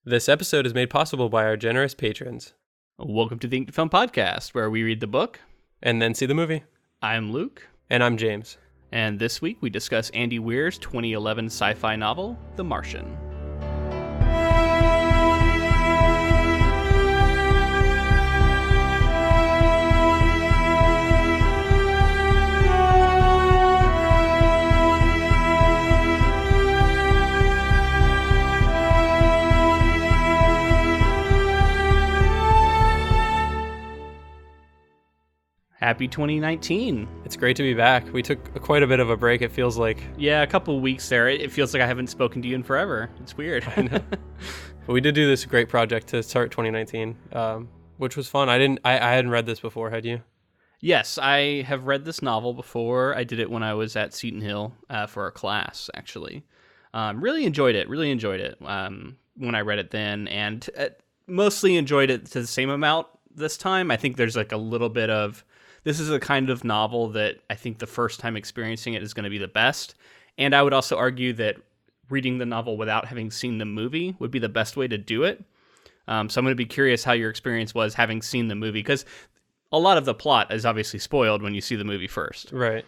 This episode is made possible by our generous patrons. Welcome to the Ink to Film Podcast, where we read the book. And then see the movie. I'm Luke. And I'm James. And this week we discuss Andy Weir's 2011 sci-fi novel, The Martian. Happy 2019. It's great to be back. We took quite a bit of a break, it feels like. Yeah, a couple of weeks there. It feels like I haven't spoken to you in forever. It's weird. I know. But we did do this great project to start 2019, which was fun. I hadn't read this before, had you? Yes, I have read this novel before. I did it when I was at Seton Hill for a class, actually. Really enjoyed it when I read it then, and mostly enjoyed it to the same amount this time. I think there's like a little bit of... This is a kind of novel that I think the first time experiencing it is going to be the best. And I would also argue that reading the novel without having seen the movie would be the best way to do it. So I'm going to be curious how your experience was having seen the movie, because a lot of the plot is obviously spoiled when you see the movie first. Right.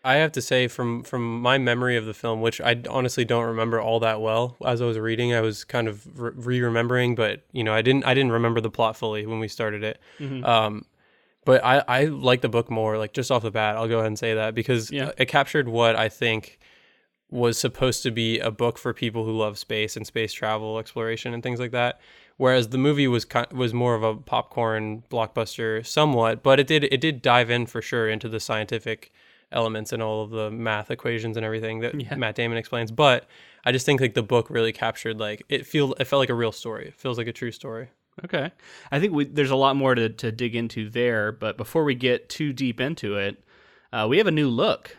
I have to say, from my memory of the film, which I honestly don't remember all that well, as I was reading, I was kind of re-remembering, but I didn't remember the plot fully when we started it. Mm-hmm. But I like the book more, like just off the bat. I'll go ahead and say that because it captured what I think was supposed to be a book for people who love space and space travel, exploration, and things like that. Whereas the movie was more of a popcorn blockbuster, somewhat, but it did dive in for sure into the scientific elements and all of the math equations and everything that Matt Damon explains. But I just think like the book really captured it felt like a real story. It feels like a true story. Okay. I think there's a lot more to dig into there, but before we get too deep into it, we have a new look.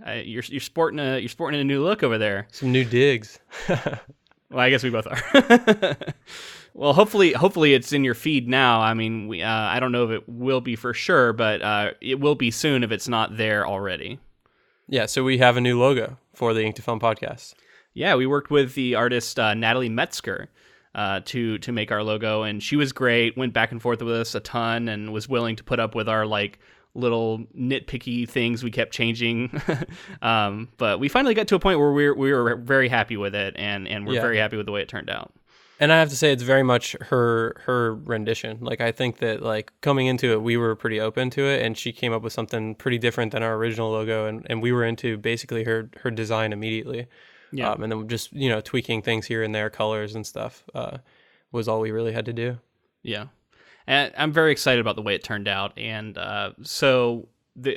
You're sporting a new look over there. Some new digs. Well, I guess we both are. Well, hopefully it's in your feed now. I mean, I don't know if it will be for sure, but it will be soon if it's not there already. Yeah, so we have a new logo for the Ink to Film podcast. Yeah, we worked with the artist Natalie Metzger to make our logo, and she was great, went back and forth with us a ton, and was willing to put up with our little nitpicky things we kept changing. But we finally got to a point where we were very happy with it, and we're very happy with the way it turned out. And I have to say, it's very much her rendition. Like, I think that coming into it, we were pretty open to it, and she came up with something pretty different than our original logo, and we were into basically her design immediately. Yeah. And then just, tweaking things here and there, colors and stuff, was all we really had to do. Yeah. And I'm very excited about the way it turned out. And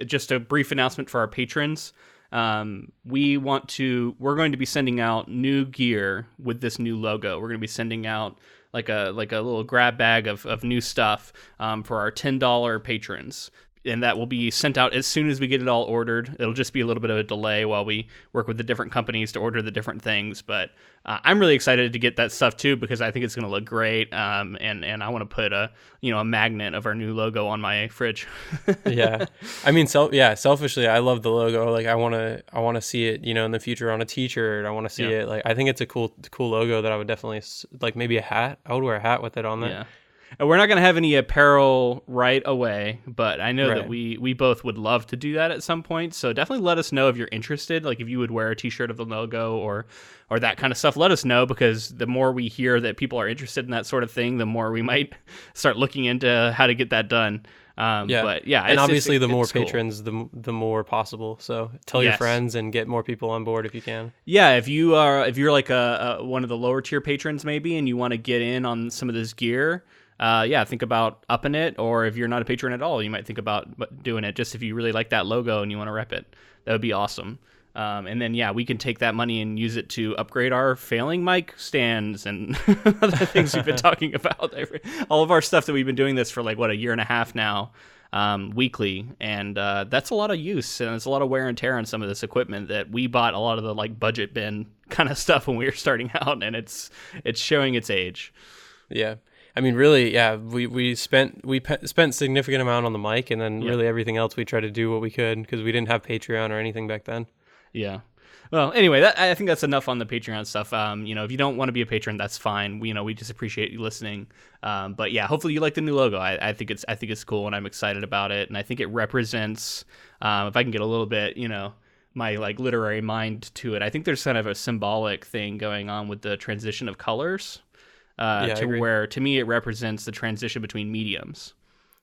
just a brief announcement for our patrons. We're going to be sending out new gear with this new logo. We're going to be sending out like a little grab bag of new stuff for our $10 patrons. And that will be sent out as soon as we get it all ordered. It'll just be a little bit of a delay while we work with the different companies to order the different things. But I'm really excited to get that stuff too, because I think it's going to look great. And I want to put a magnet of our new logo on my fridge. Yeah, I mean, selfishly, I love the logo. Like, I want to see it, in the future on a T-shirt. I want to see it. Like, I think it's a cool logo that I would definitely maybe a hat. I would wear a hat with it on there. Yeah. And we're not going to have any apparel right away, but I know that we both would love to do that at some point. So definitely let us know if you're interested. Like, if you would wear a T-shirt of the logo or that kind of stuff, let us know, because the more we hear that people are interested in that sort of thing, the more we might start looking into how to get that done. But yeah, and obviously the more patrons, cool. the more possible. So tell your friends and get more people on board if you can. Yeah, if you're like one of the lower tier patrons maybe, and you want to get in on some of this gear. Think about upping it, or if you're not a patron at all, you might think about doing it just if you really like that logo and you want to rep it. That would be awesome. And then, we can take that money and use it to upgrade our failing mic stands and other things we've been talking about. All of our stuff that we've been doing this for a year and a half now, weekly. And that's a lot of use, and it's a lot of wear and tear on some of this equipment that we bought a lot of the budget bin kind of stuff when we were starting out, and it's showing its age. Yeah. I mean, really, we spent significant amount on the mic, and then really everything else we tried to do what we could, because we didn't have Patreon or anything back then. Yeah. Well, anyway, I think that's enough on the Patreon stuff. If you don't want to be a patron, that's fine. We just appreciate you listening. But yeah, hopefully you like the new logo. I think it's cool, and I'm excited about it. And I think it represents, if I can get a little bit, my like literary mind to it, I think there's kind of a symbolic thing going on with the transition of colors. Where to me it represents the transition between mediums.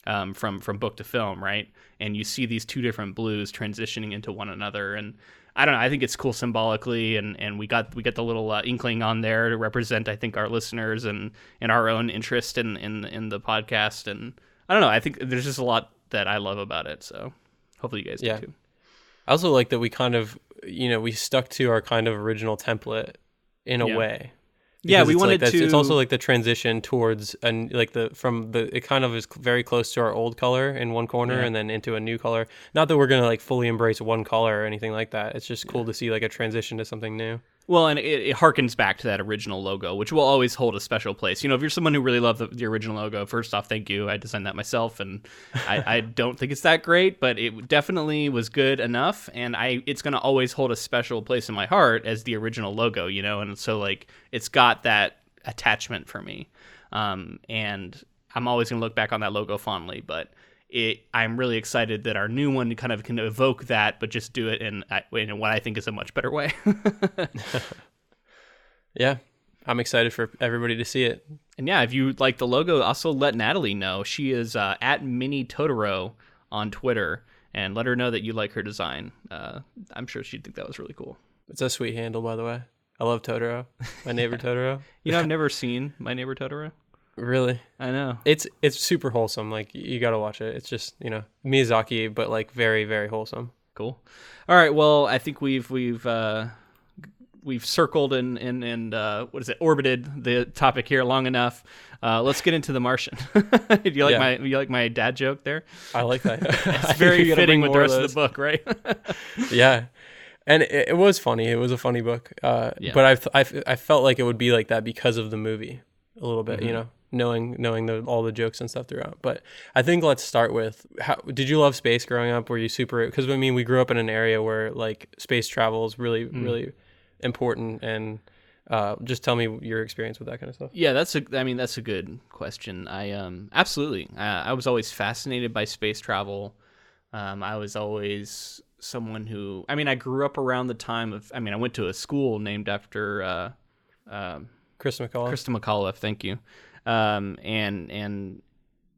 From book to film, right? And you see these two different blues transitioning into one another, and I don't know. I think it's cool symbolically, and we got the little inkling on there to represent, I think, our listeners and our own interest in the podcast. And I don't know. I think there's just a lot that I love about it. So hopefully you guys do too. I also like that we kind of, we stuck to our kind of original template in a way. Yeah, we wanted to. It's also like the transition towards it kind of is very close to our old color in one corner and then into a new color. Not that we're gonna like fully embrace one color or anything like that. It's just cool to see like a transition to something new. Well, and it harkens back to that original logo, which will always hold a special place. If you're someone who really loved the original logo, first off, thank you. I designed that myself, and I don't think it's that great, but it definitely was good enough, and it's going to always hold a special place in my heart as the original logo, and so like it's got that attachment for me, and I'm always going to look back on that logo fondly, but I'm really excited that our new one kind of can evoke that, but just do it in what I think is a much better way. Yeah, I'm excited for everybody to see it. And yeah, if you like the logo, also let Natalie know. She is at Mini Totoro on Twitter, and let her know that you like her design. I'm sure she'd think that was really cool. It's a sweet handle, by the way. I love Totoro, my neighbor Totoro. I've never seen My Neighbor Totoro. Really? I know. It's super wholesome. Like, you got to watch it. It's just, Miyazaki, but like very, very wholesome. Cool. All right. Well, I think we've circled and orbited the topic here long enough. Let's get into The Martian. Do you like my dad joke there? I like that. It's very fitting with the rest of the book, right? Yeah. And it was funny. It was a funny book. But I felt like it would be like that because of the movie a little bit, knowing all the jokes and stuff throughout. But I think let's start with, did you love space growing up? Were you super, because we grew up in an area where like space travel is really, really important, and just tell me your experience with that kind of stuff. Yeah, that's a good question. I absolutely. I was always fascinated by space travel. I was always someone who, I grew up around the time of, I went to a school named after Krista McAuliffe, thank you. And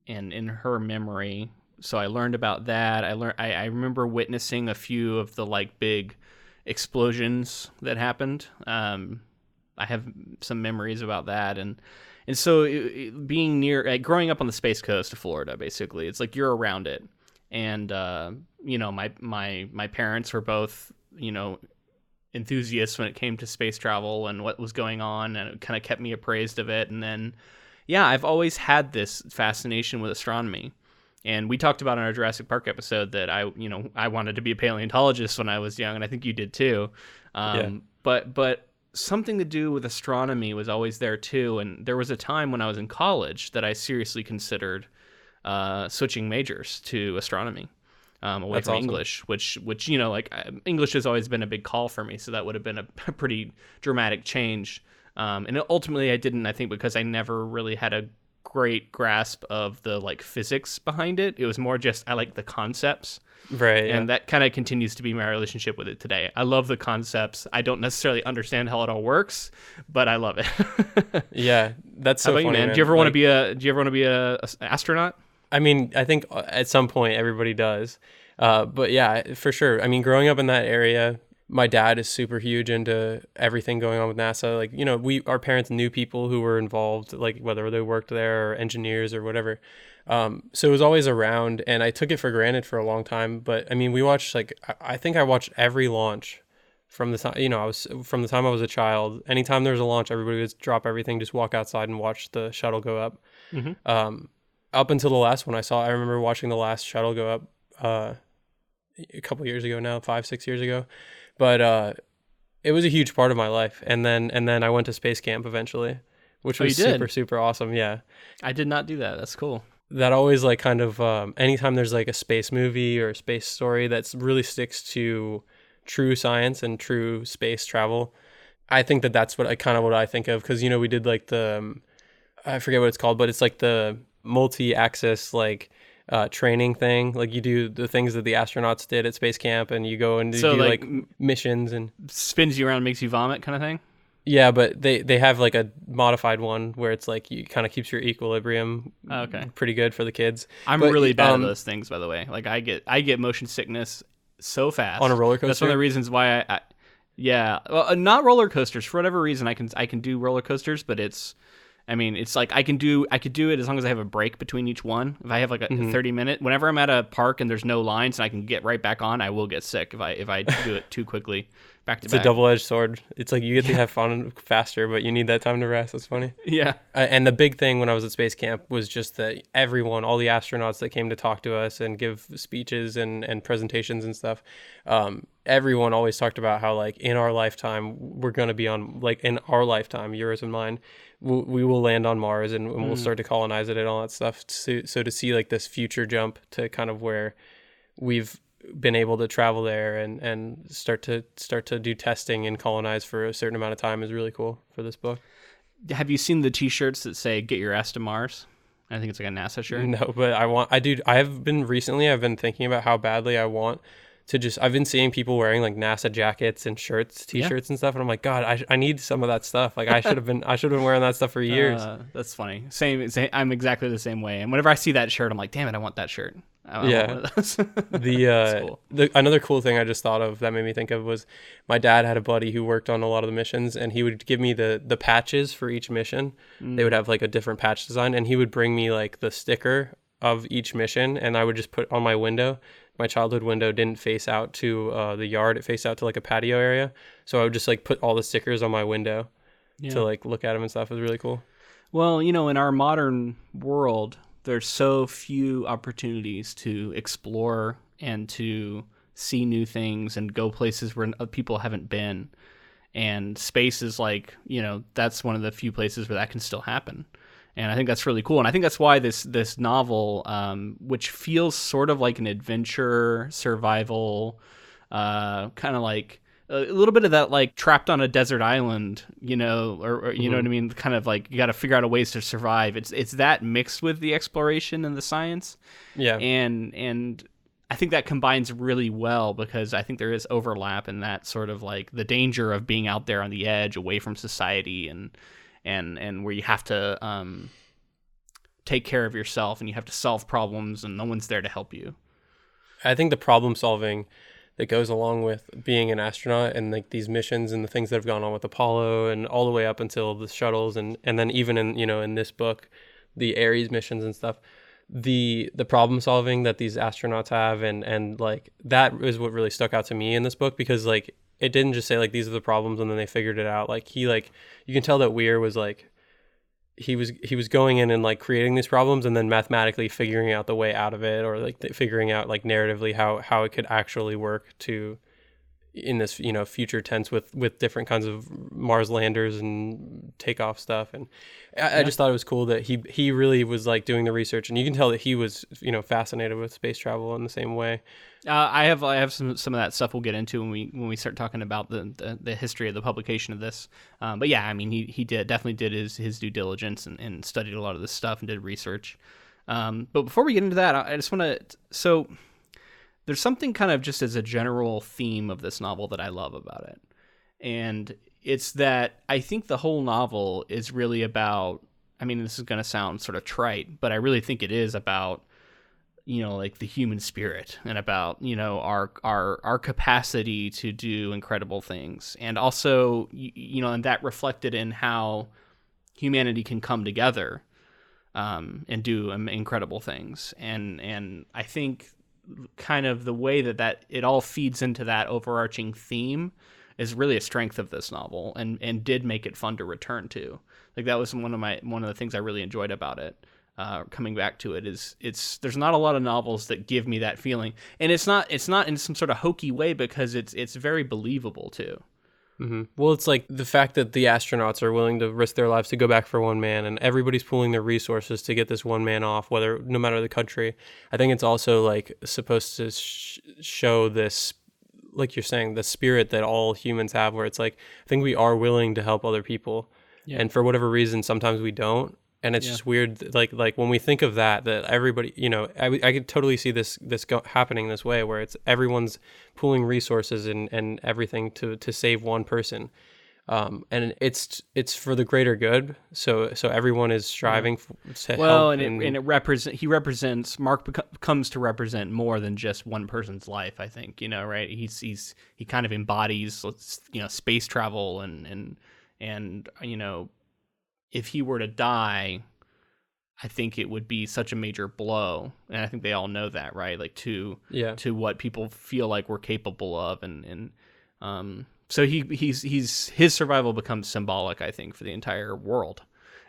in her memory, so I learned about that. I remember witnessing a few of the like big explosions that happened. I have some memories about that, and so being near, growing up on the Space Coast of Florida, basically, it's like you're around it, and my parents were both enthusiasts when it came to space travel and what was going on, and it kind of kept me appraised of it. And then I've always had this fascination with astronomy, and we talked about in our Jurassic Park episode that I wanted to be a paleontologist when I was young, and I think you did too. But something to do with astronomy was always there too, and there was a time when I was in college that I seriously considered switching majors to astronomy. Away That's from awesome. English, which English has always been a big call for me, so that would have been a pretty dramatic change. And ultimately I didn't, I think, because I never really had a great grasp of the like physics behind it. It was more just I like the concepts. Right. And that kind of continues to be my relationship with it today. I love the concepts. I don't necessarily understand how it all works, but I love it. Yeah, that's so how about funny, you, man? man. Do you ever want to be a astronaut? I think at some point everybody does. But yeah, for sure. Growing up in that area, my dad is super huge into everything going on with NASA. Like, our parents knew people who were involved, like whether they worked there or engineers or whatever. So it was always around, and I took it for granted for a long time. But we watched, I think I watched every launch from the time, from the time I was a child. Anytime there was a launch, everybody would drop everything, just walk outside and watch the shuttle go up. Mm-hmm. Up until the last one I remember watching the last shuttle go up a couple years ago now, 5-6 years ago. But it was a huge part of my life. And then I went to space camp eventually, which was super, super awesome. Yeah. I did not do that. That's cool. That always anytime there's like a space movie or a space story that really sticks to true science and true space travel. I think that that's what I think of, because we did like the I forget what it's called, but it's like the multi-axis like training thing. Like you do the things that the astronauts did at space camp, and you go and So do like missions and spins you around, makes you vomit, kind of thing. yeah, but they have like a modified one where it's like you kind of keeps your equilibrium pretty good for the kids. I'm But, really bad at those things, by the way. Like I get motion sickness so fast on a roller coaster. That's one of the reasons why I yeah, well, not roller coasters. For whatever reason, I can do roller coasters, but it's like I could do it as long as I have a break between each one. If I have like a 30-minute, whenever I'm at a park and there's no lines and I can get right back on, I will get sick if I do it too quickly. Back to It's back. a double-edged sword. It's like you get to have fun faster, but you need that time to rest. That's funny. Yeah. And the big thing when I was at space camp was just that all the astronauts that came to talk to us and give speeches and presentations and stuff, everyone always talked about how like in our lifetime, we're going to be on, like in our lifetime, yours and mine, we will land on Mars and we'll start to colonize it and all that stuff. So to see like this future jump to kind of where we've been able to travel there and start to do testing and colonize for a certain amount of time is really cool for this book. Have you seen the T-shirts that say "Get your ass to Mars"? I think it's like a NASA shirt. No, but I've been thinking about how badly I want to just, I've been seeing people wearing like NASA jackets and shirts, T-shirts and stuff, and I'm like, God, I need some of that stuff. Like I should have been wearing that stuff for years. That's funny. Same. I'm exactly the same way. And whenever I see that shirt, I'm like, damn it, I want that shirt. I want one of those. Cool. Another cool thing I just thought of that made me think of was my dad had a buddy who worked on a lot of the missions, and he would give me the patches for each mission. They would have like a different patch design, and he would bring me like the sticker of each mission, and I would just put on my window. My childhood window didn't face out to the yard; it faced out to like a patio area. So I would just like put all the stickers on my window to like look at them and stuff. It was really cool. Well, in our modern world, there's so few opportunities to explore and to see new things and go places where people haven't been. And space is like, that's one of the few places where that can still happen. And I think that's really cool. And I think that's why this novel, which feels sort of like an adventure, survival, kind of like a little bit of that, like trapped on a desert island, or you know what I mean? Kind of like you got to figure out a ways to survive. It's that mixed with the exploration and the science. Yeah. And I think that combines really well, because I think there is overlap in that sort of like the danger of being out there on the edge, away from society, and where you have to take care of yourself and you have to solve problems and no one's there to help you. I think the problem solving that goes along with being an astronaut and like these missions and the things that have gone on with Apollo and all the way up until the shuttles and then even in in this book, the Ares missions and stuff, the problem solving that these astronauts have and like that is what really stuck out to me in this book, because like it didn't just say like these are the problems and then they figured it out. Like you can tell that Weir was like he was going in and like creating these problems and then mathematically figuring out the way out of it, or like figuring out like narratively how it could actually work to in this future tense with different kinds of Mars landers and takeoff stuff. And I just thought it was cool that he really was like doing the research, and you can tell that he was fascinated with space travel in the same way. I have some of that stuff we'll get into when we start talking about the history of the publication of this. But yeah, I mean he definitely did his due diligence and studied a lot of this stuff and did research. But before we get into that, I just want to there's something kind of just as a general theme of this novel that I love about it. And it's that I think the whole novel is really about, I mean, this is going to sound sort of trite, but I really think it is about, like the human spirit and about, our capacity to do incredible things. And also, and that reflected in how humanity can come together and do incredible things. And I think kind of the way that it all feeds into that overarching theme is really a strength of this novel, and did make it fun to return to. Like that was one of the things I really enjoyed about it. Coming back to it is there's not a lot of novels that give me that feeling, and it's not in some sort of hokey way, because it's very believable too. Mm-hmm. Well, it's like the fact that the astronauts are willing to risk their lives to go back for one man, and everybody's pooling their resources to get this one man off, no matter the country. I think it's also like supposed to show this like you're saying, the spirit that all humans have, where it's like, I think we are willing to help other people. Yeah. And for whatever reason, sometimes we don't. And it's just weird, like when we think of that everybody, I could totally see this happening this way, where it's everyone's pooling resources and everything to save one person, and it's for the greater good. So everyone is striving to help. And he represents comes to represent more than just one person's life. I think right. He kind of embodies space travel and if he were to die, I think it would be such a major blow, and I think they all know that, right? Like to what people feel like we're capable of, and so his survival becomes symbolic, I think, for the entire world,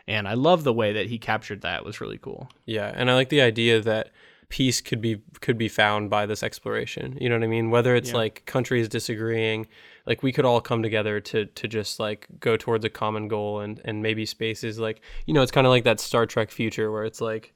and I love the way that he captured that. It was really cool. Yeah, and I like the idea that peace could be found by this exploration. You know what I mean? Whether it's like countries disagreeing, like we could all come together to just like go towards a common goal, and maybe space is like, it's kind of like that Star Trek future where it's like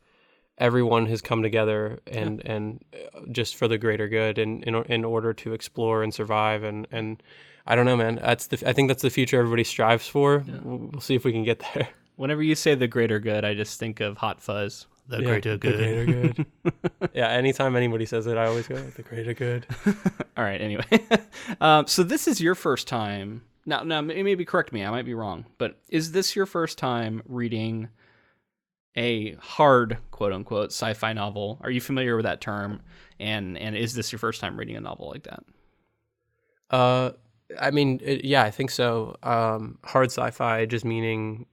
everyone has come together and just for the greater good and in order to explore and survive, and I don't know, man. I think that's the future everybody strives for. Yeah. We'll see if we can get there. Whenever you say the greater good, I just think of Hot Fuzz. The greater good. The greater good. Yeah, anytime anybody says it, I always go, the greater good. All right, anyway. So this is your first time. Now, maybe correct me. I might be wrong. But is this your first time reading a hard, quote-unquote, sci-fi novel? Are you familiar with that term? And is this your first time reading a novel like that? I mean, I think so. Hard sci-fi just meaning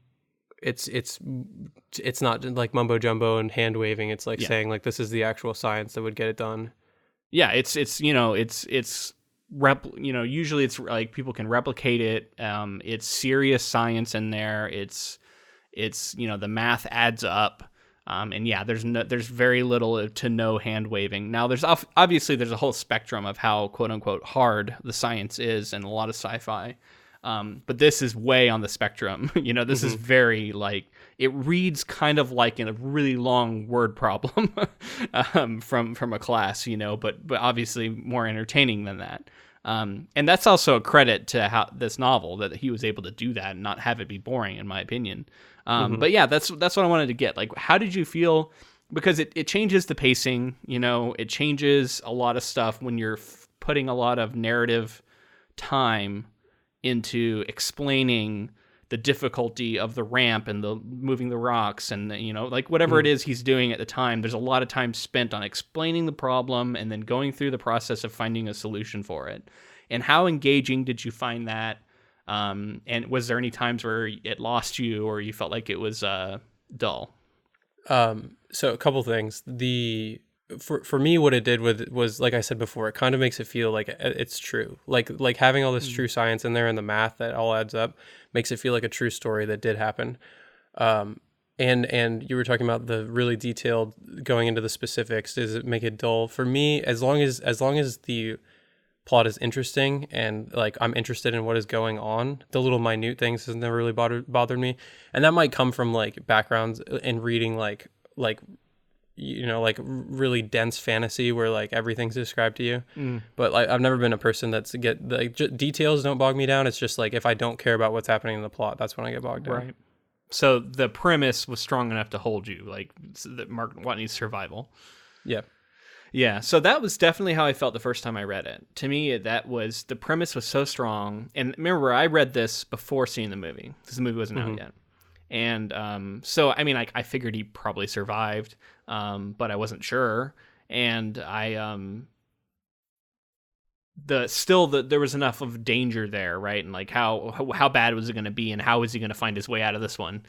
it's not like mumbo jumbo and hand waving. It's like saying like this is the actual science that would get it done. Yeah, usually it's like people can replicate it. It's serious science in there. It's the math adds up. And there's very little to no hand waving. Now there's obviously there's a whole spectrum of how quote unquote hard the science is in a lot of sci-fi. But this is way on the spectrum. This is very it reads kind of like in a really long word problem from a class, but obviously more entertaining than that. And that's also a credit to how this novel that he was able to do that and not have it be boring, in my opinion. But yeah, that's what I wanted to get. Like, how did you feel? Because it changes the pacing, it changes a lot of stuff when you're putting a lot of narrative time into explaining the difficulty of the ramp and the moving the rocks and whatever it is he's doing at the time. There's a lot of time spent on explaining the problem and then going through the process of finding a solution for it. And how engaging did you find that? And was there any times where it lost you or you felt like it was dull? So a couple things. For me, what it did was like I said before, it kind of makes it feel like it's true. Like having all this true science in there and the math that all adds up makes it feel like a true story that did happen. And you were talking about the really detailed going into the specifics. Does it make it dull? For me, as long as the plot is interesting and like I'm interested in what is going on, the little minute things has never really bothered me. And that might come from like backgrounds in reading like really dense fantasy where like everything's described to you. But like I've never been a person that's details don't bog me down. It's just like if I don't care about what's happening in the plot, that's when I get bogged down. Right. So the premise was strong enough to hold you, like that Mark Watney's survival. Yeah. Yeah, so that was definitely how I felt the first time I read it. To me, the premise was so strong. And remember, I read this before seeing the movie, because the movie wasn't out yet. And so, I mean, I figured he probably survived, but I wasn't sure. And there was enough of danger there, right? And like how bad was it going to be, and how was he going to find his way out of this one?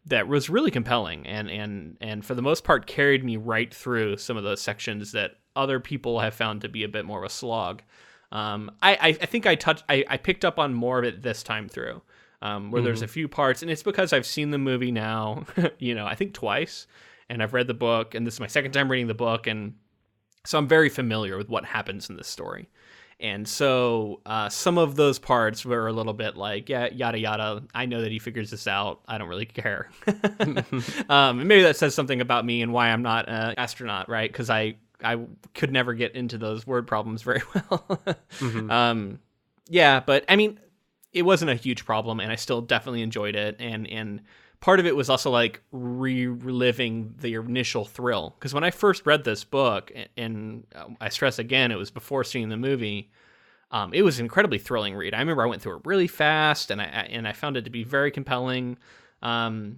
That was really compelling, and for the most part carried me right through some of those sections that other people have found to be a bit more of a slog. I think I picked up on more of it this time through. Where there's a few parts, and it's because I've seen the movie now, I think twice, and I've read the book, and this is my second time reading the book, and so I'm very familiar with what happens in this story. And so some of those parts were a little bit like, yeah, yada, yada. I know that he figures this out. I don't really care. And maybe that says something about me and why I'm not an astronaut, right? Because I I could never get into those word problems very well. Mm-hmm. Yeah, but I mean, it wasn't a huge problem, and I still definitely enjoyed it. And part of it was also like reliving the initial thrill, because when I first read this book, and I stress again, it was before seeing the movie. It was an incredibly thrilling read. I remember I went through it really fast, and I found it to be very compelling. And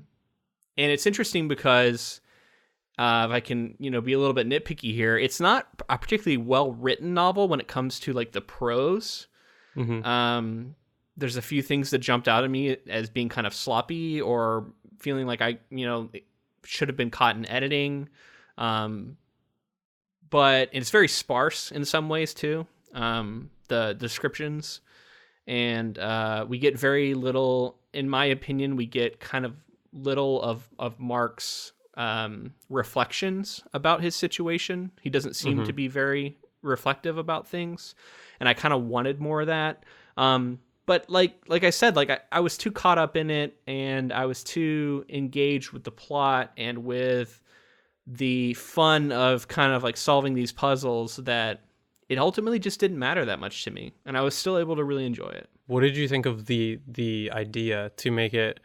it's interesting because if I can, be a little bit nitpicky here, it's not a particularly well written novel when it comes to like the prose. Mm-hmm. There's a few things that jumped out at me as being kind of sloppy or feeling like it should have been caught in editing. But it's very sparse in some ways too. The descriptions, and we get very little, in my opinion, we get kind of little of Mark's reflections about his situation. He doesn't seem to be very reflective about things, and I kind of wanted more of that. But like I said, like I was too caught up in it, and I was too engaged with the plot and with the fun of kind of like solving these puzzles that it ultimately just didn't matter that much to me, and I was still able to really enjoy it. What did you think of the idea to make it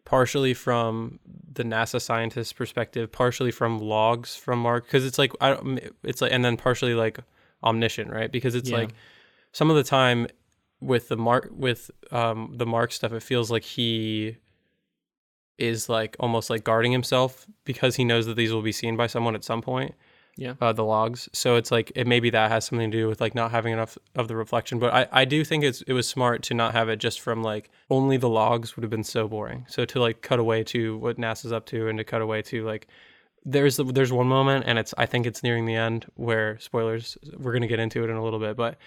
partially from the NASA scientist's perspective, partially from logs from Mark? Because it's like and then partially like omniscient, right? Because it's like some of the time with the Mark stuff, it feels like he is like almost like guarding himself because he knows that these will be seen by someone at some point. The logs. So it's like maybe that has something to do with like not having enough of the reflection. But I do think it was smart to not have it just from like only the logs would have been so boring. So to like cut away to what NASA's up to, and to cut away to like there's one moment, and I think it's nearing the end, where, spoilers, we're gonna get into it in a little bit, but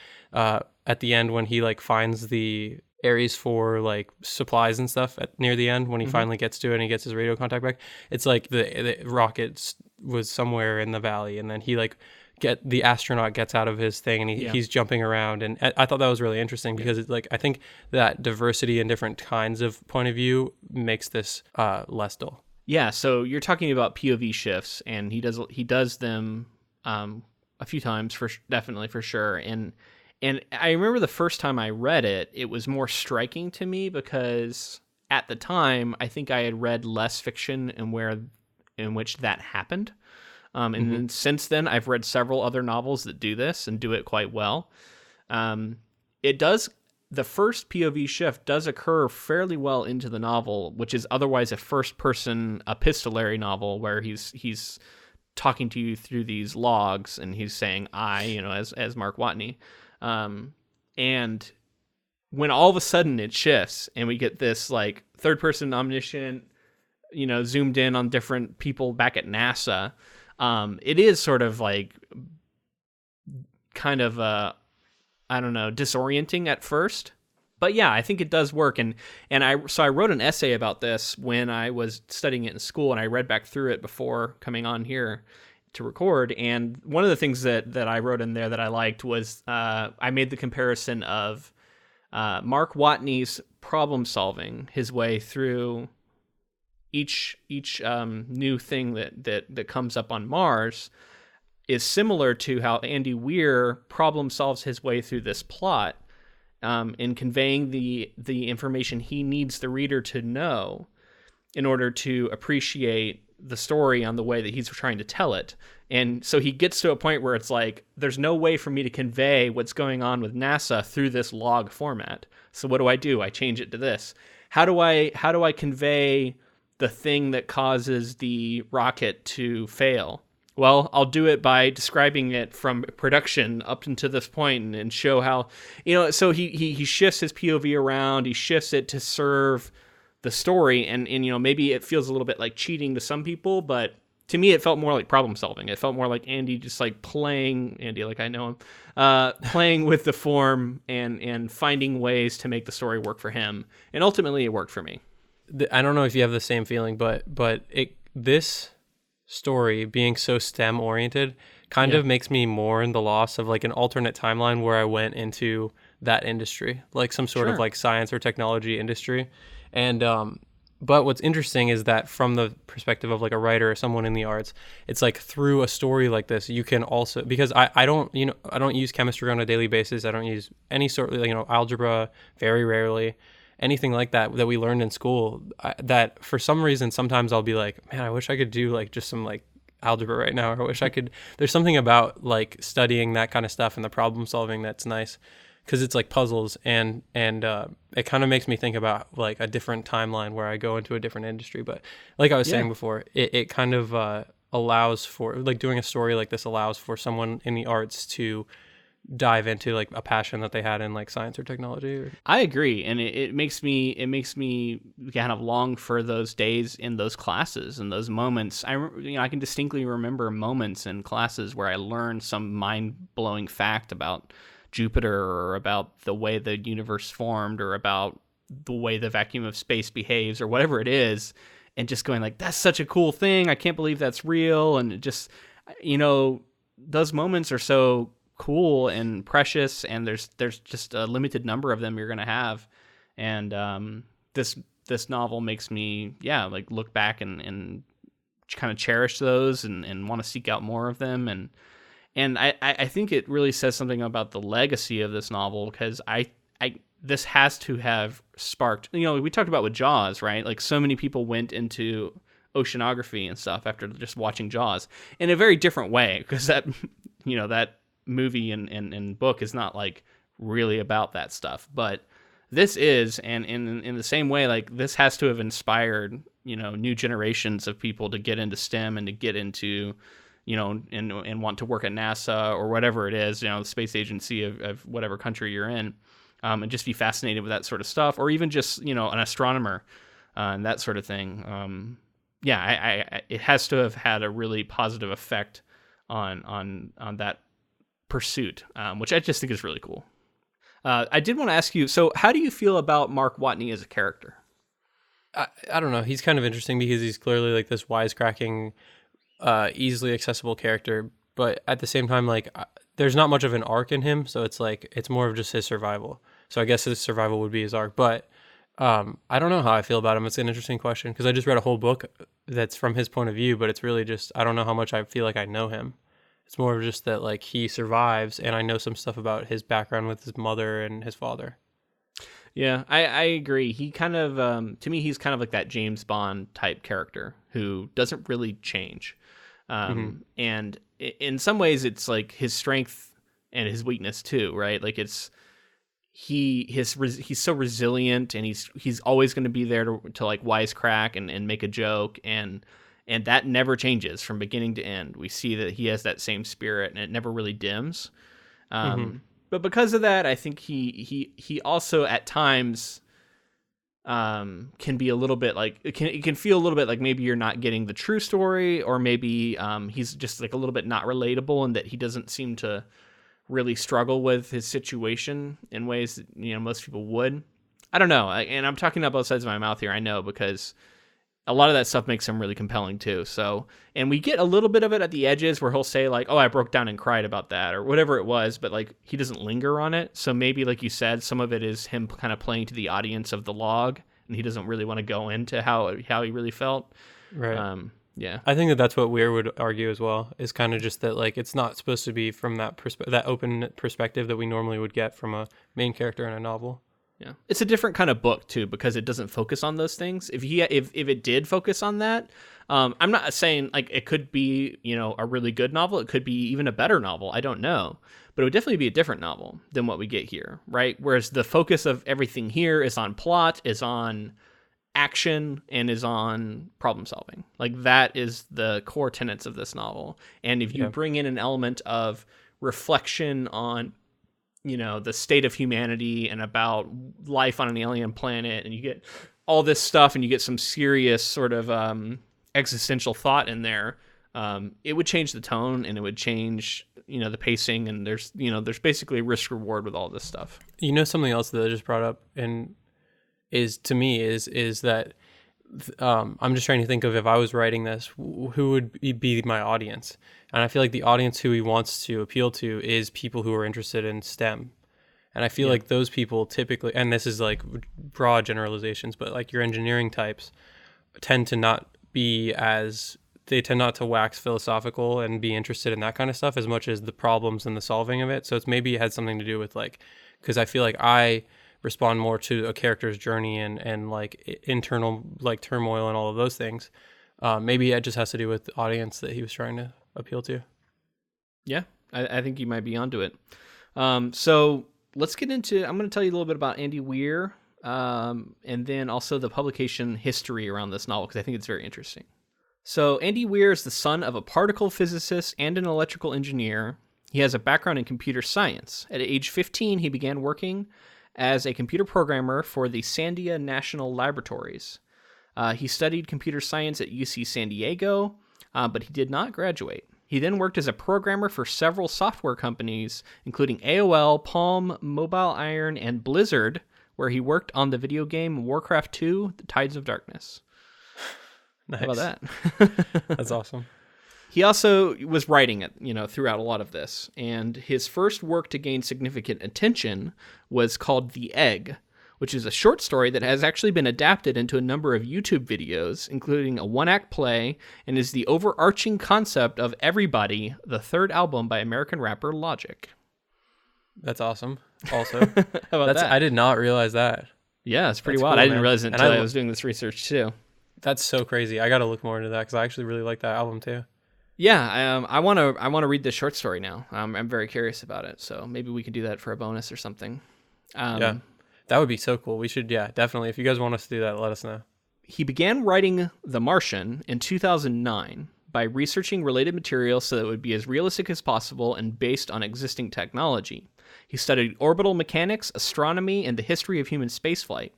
at the end when he like finds the Ares for like supplies and stuff near the end, when he finally gets to it and he gets his radio contact back, it's like the rocket was somewhere in the valley, and then he like the astronaut gets out of his thing, and he's jumping around, and I thought that was really interesting because it's like I think that diversity and different kinds of point of view makes this less dull. Yeah, so you're talking about POV shifts, and he does them a few times definitely for sure, and I remember the first time I read it, it was more striking to me because at the time I think I had read less fiction in which that happened, and then since then I've read several other novels that do this and do it quite well. The first POV shift does occur fairly well into the novel, which is otherwise a first-person epistolary novel where he's talking to you through these logs, and he's saying "I," as Mark Watney, and when all of a sudden it shifts and we get this like third-person omniscient, zoomed in on different people back at NASA, it is sort of like kind of I don't know, disorienting at first, but yeah, I think it does work. And I wrote an essay about this when I was studying it in school, and I read back through it before coming on here to record. And one of the things that I wrote in there that I liked was I made the comparison of Mark Watney's problem solving his way through each new thing that comes up on Mars is similar to how Andy Weir problem solves his way through this plot, in conveying the information he needs the reader to know in order to appreciate the story on the way that he's trying to tell it. And so he gets to a point where it's like, there's no way for me to convey what's going on with NASA through this log format. So what do? I change it to this. How do I convey the thing that causes the rocket to fail? Well, I'll do it by describing it from production up until this point and show how, so he shifts his POV around, he shifts it to serve the story, and maybe it feels a little bit like cheating to some people, but to me it felt more like problem solving. It felt more like Andy just like Andy like I know him, playing with the form and finding ways to make the story work for him, and ultimately it worked for me. I don't know if you have the same feeling, but this story being so STEM oriented kind of makes me mourn the loss of like an alternate timeline where I went into that industry, like some sort of like science or technology industry. And But what's interesting is that from the perspective of like a writer or someone in the arts, it's like through a story like this, you can also, because I don't, I don't use chemistry on a daily basis. I don't use any sort of, algebra very rarely, anything like that we learned in school. That for some reason, sometimes I'll be like, man, I wish I could do like just some like algebra right now, or I wish I could, there's something about like studying that kind of stuff and the problem solving that's nice. Because it's like puzzles, and it kind of makes me think about like a different timeline where I go into a different industry. But like I was saying before, it kind of allows for, like, doing a story like this allows for someone in the arts to dive into like a passion that they had in like science or technology. I agree, and it makes me kind of long for those days in those classes and those moments. I can distinctly remember moments in classes where I learned some mind blowing fact about Jupiter, or about the way the universe formed, or about the way the vacuum of space behaves, or whatever it is, and just going like, that's such a cool thing, I can't believe that's real. And it just, those moments are so cool and precious, and there's just a limited number of them you're gonna have. And this novel makes me like look back and kind of cherish those, and want to seek out more of them. And I think it really says something about the legacy of this novel, because this has to have sparked, we talked about with Jaws, right? Like, so many people went into oceanography and stuff after just watching Jaws in a very different way, because that, that movie and book is not like really about that stuff. But this is, and in the same way, like, this has to have inspired, new generations of people to get into STEM and to get into, and want to work at NASA or whatever it is, the space agency of whatever country you're in, and just be fascinated with that sort of stuff, or even just, an astronomer, and that sort of thing. It has to have had a really positive effect on that pursuit, which I just think is really cool. I did want to ask you, so how do you feel about Mark Watney as a character? I don't know. He's kind of interesting because he's clearly like this wisecracking, easily accessible character, but at the same time, like, there's not much of an arc in him, so it's like it's more of just his survival. So I guess his survival would be his arc. But I don't know how I feel about him. It's an interesting question, because I just read a whole book that's from his point of view, but it's really just, I don't know how much I feel like I know him. It's more of just that, like, he survives, and I know some stuff about his background with his mother and his father. Yeah, I agree. He kind of, to me, he's kind of like that James Bond type character who doesn't really change. And in some ways, it's like his strength and his weakness too, right? Like, it's he's so resilient, and he's always going to be there to like wisecrack and make a joke, and that never changes from beginning to end. We see that he has that same spirit, and it never really dims. But because of that, I think he also at times can be a little bit like, it can feel a little bit like maybe you're not getting the true story, or maybe he's just like a little bit not relatable, and that he doesn't seem to really struggle with his situation in ways that, most people would. I don't know. And I'm talking out both sides of my mouth here, I know, because a lot of that stuff makes him really compelling too. So, and we get a little bit of it at the edges where he'll say like, oh, I broke down and cried about that, or whatever it was, but like, he doesn't linger on it. So maybe, like you said, some of it is him kind of playing to the audience of the log, and he doesn't really want to go into how he really felt. Right. Yeah. I think that's what Weir would argue as well, is kind of just that, like, it's not supposed to be from that that open perspective that we normally would get from a main character in a novel. Yeah, it's a different kind of book too, because it doesn't focus on those things. If it did focus on that, I'm not saying like it could be a really good novel. It could be even a better novel. I don't know, but it would definitely be a different novel than what we get here, right? Whereas the focus of everything here is on plot, is on action, and is on problem solving. Like, that is the core tenets of this novel. And if you bring in an element of reflection on the state of humanity and about life on an alien planet, and you get all this stuff, and you get some serious sort of existential thought in there, it would change the tone, and it would change the pacing, and there's basically risk reward with all this stuff. Something else that I just brought up, and is to me is that I'm just trying to think of, if I was writing this, who would be my audience. And I feel like the audience who he wants to appeal to is people who are interested in STEM. And I feel like those people typically, and this is like broad generalizations, but like your engineering types tend to not be as, they tend not to wax philosophical and be interested in that kind of stuff as much as the problems and the solving of it. So it's maybe it had something to do with like, because I feel like I respond more to a character's journey and like internal like turmoil and all of those things. Maybe it just has to do with the audience that he was trying to appeal to. Yeah, I think you might be onto it. So let's get into, I'm going to tell you a little bit about Andy Weir, and then also the publication history around this novel, because I think it's very interesting. So Andy Weir is the son of a particle physicist and an electrical engineer. He has a background in computer science. At age 15, he began working as a computer programmer for the Sandia National Laboratories. He studied computer science at UC San Diego, but he did not graduate. He then worked as a programmer for several software companies, including AOL, Palm, Mobile Iron, and Blizzard, where he worked on the video game Warcraft 2, The Tides of Darkness. Nice. How about that? That's awesome. He also was writing it, throughout a lot of this. And his first work to gain significant attention was called The Egg, which is a short story that has actually been adapted into a number of YouTube videos, including a one-act play, and is the overarching concept of Everybody, the third album by American rapper Logic. That's awesome. Also, How about that? I did not realize that. Yeah, it's pretty That's wild. cool, I didn't man. realize it until I was doing this research too. That's so crazy. I got to look more into that because I actually really like that album too. Yeah, I want to read this short story now. I'm very curious about it, so maybe we could do that for a bonus or something. Yeah, that would be so cool. We should, definitely. If you guys want us to do that, let us know. He began writing The Martian in 2009 by researching related material so that it would be as realistic as possible and based on existing technology. He studied orbital mechanics, astronomy, and the history of human spaceflight.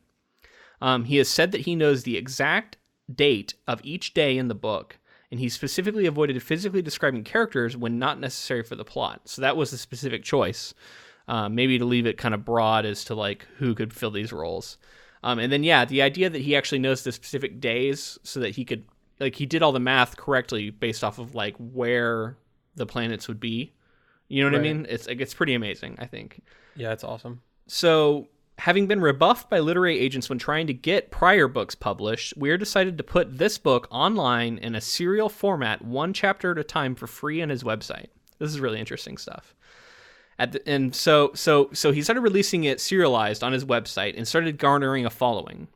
He has said that he knows the exact date of each day in the book, and he specifically avoided physically describing characters when not necessary for the plot. So that was the specific choice, maybe to leave it kind of broad as to like who could fill these roles. And then, the idea that he actually knows the specific days so that he could, like, he did all the math correctly based off of like where the planets would be. You know what I mean? It's pretty amazing, I think. Yeah, it's awesome. So, having been rebuffed by literary agents when trying to get prior books published, Weir decided to put this book online in a serial format, one chapter at a time, for free on his website. This is really interesting stuff. So he started releasing it serialized on his website and started garnering a following.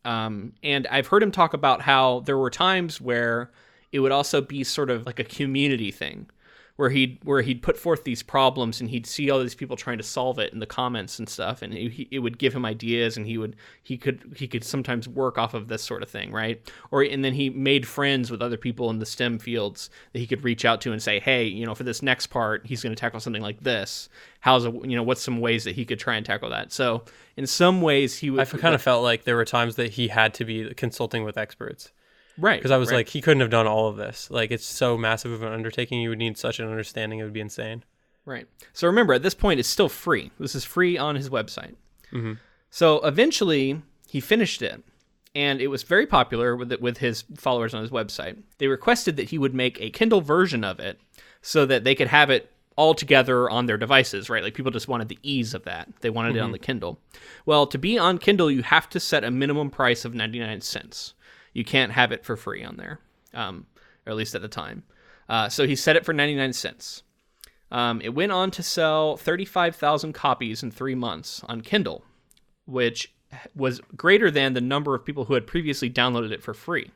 And I've heard him talk about how there were times where it would also be sort of like a community thing, where he'd put forth these problems and he'd see all these people trying to solve it in the comments and stuff, and it would give him ideas, and he could sometimes work off of this sort of thing, right? And then he made friends with other people in the STEM fields that he could reach out to and say, hey, for this next part he's going to tackle something like this. What's some ways that he could try and tackle that? So in some ways I kind of felt like there were times that he had to be consulting with experts. Right. Because I was like, he couldn't have done all of this. Like, it's so massive of an undertaking. You would need such an understanding. It would be insane. Right. So remember, at this point, it's still free. This is free on his website. Mm-hmm. So eventually, he finished it. And it was very popular with his followers on his website. They requested that he would make a Kindle version of it so that they could have it all together on their devices, right? Like, people just wanted the ease of that. They wanted it on the Kindle. Well, to be on Kindle, you have to set a minimum price of 99 cents. You can't have it for free on there, or at least at the time. So he set it for 99 cents. It went on to sell 35,000 copies in 3 months on Kindle, which was greater than the number of people who had previously downloaded it for free.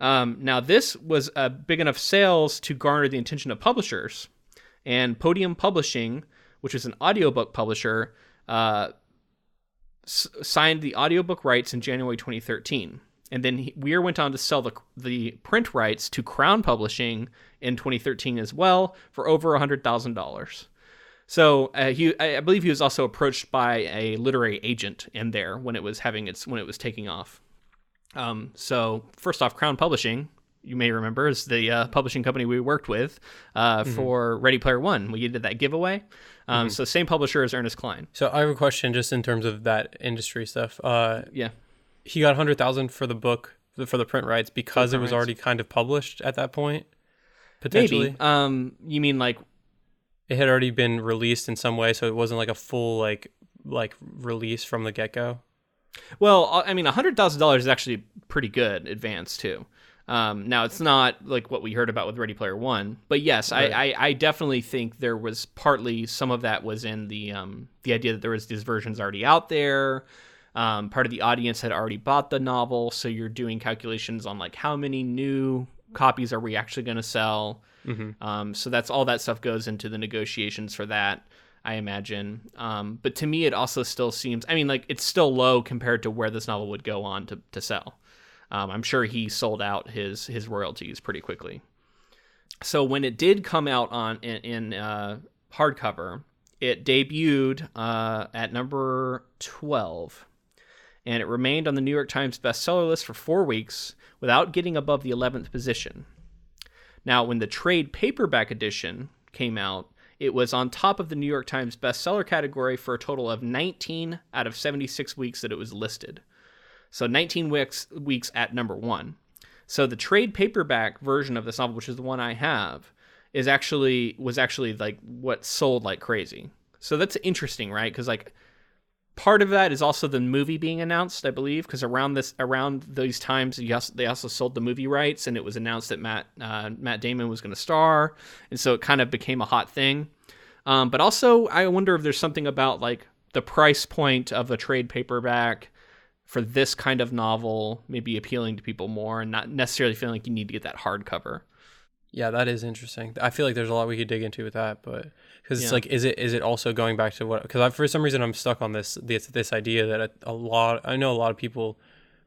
Now, this was a big enough sales to garner the attention of publishers, and Podium Publishing, which is an audiobook publisher, signed the audiobook rights in January 2013. And then Weir went on to sell the print rights to Crown Publishing in 2013 as well for over $100,000. So I believe he was also approached by a literary agent in there when it was taking off. So first off, Crown Publishing, you may remember, is the publishing company we worked with for Ready Player One. We did that giveaway. So same publisher as Ernest Cline. So I have a question just in terms of that industry stuff. Yeah. He got $100,000 for the book, for the print rights, because it was already kind of published at that point, potentially. Maybe. You mean like it had already been released in some way, so it wasn't like a full like release from the get-go? Well, I mean, $100,000 is actually pretty good advance too. Now it's not like what we heard about with Ready Player One, but yes, Right. I definitely think there was partly some of that was in the idea that there was these versions already out there. Part of the audience had already bought the novel, so you're doing calculations on like how many new copies are we actually going to sell. So that's all that stuff goes into the negotiations for that, I imagine. But to me, it also still seems, I mean, like it's still low compared to where this novel would go on to sell. I'm sure he sold out his royalties pretty quickly. So when it did come out in hardcover, it debuted at number 12, and it remained on the New York Times bestseller list for 4 weeks without getting above the 11th position. Now, when the trade paperback edition came out, it was on top of the New York Times bestseller category for a total of 19 out of 76 weeks that it was listed. So 19 weeks at number 1. So the trade paperback version of this novel, which is the one I have, was actually like what sold like crazy. So that's interesting, right? Because like part of that is also the movie being announced, I believe, because around those times, they also sold the movie rights, and it was announced that Matt Damon was going to star, and so it kind of became a hot thing. But also, I wonder if there's something about like the price point of a trade paperback for this kind of novel maybe appealing to people more, and not necessarily feeling like you need to get that hardcover. Yeah, that is interesting. I feel like there's a lot we could dig into with that, but because it's Yeah. like, is it also going back to what? Because for some reason I'm stuck on this idea that I know a lot of people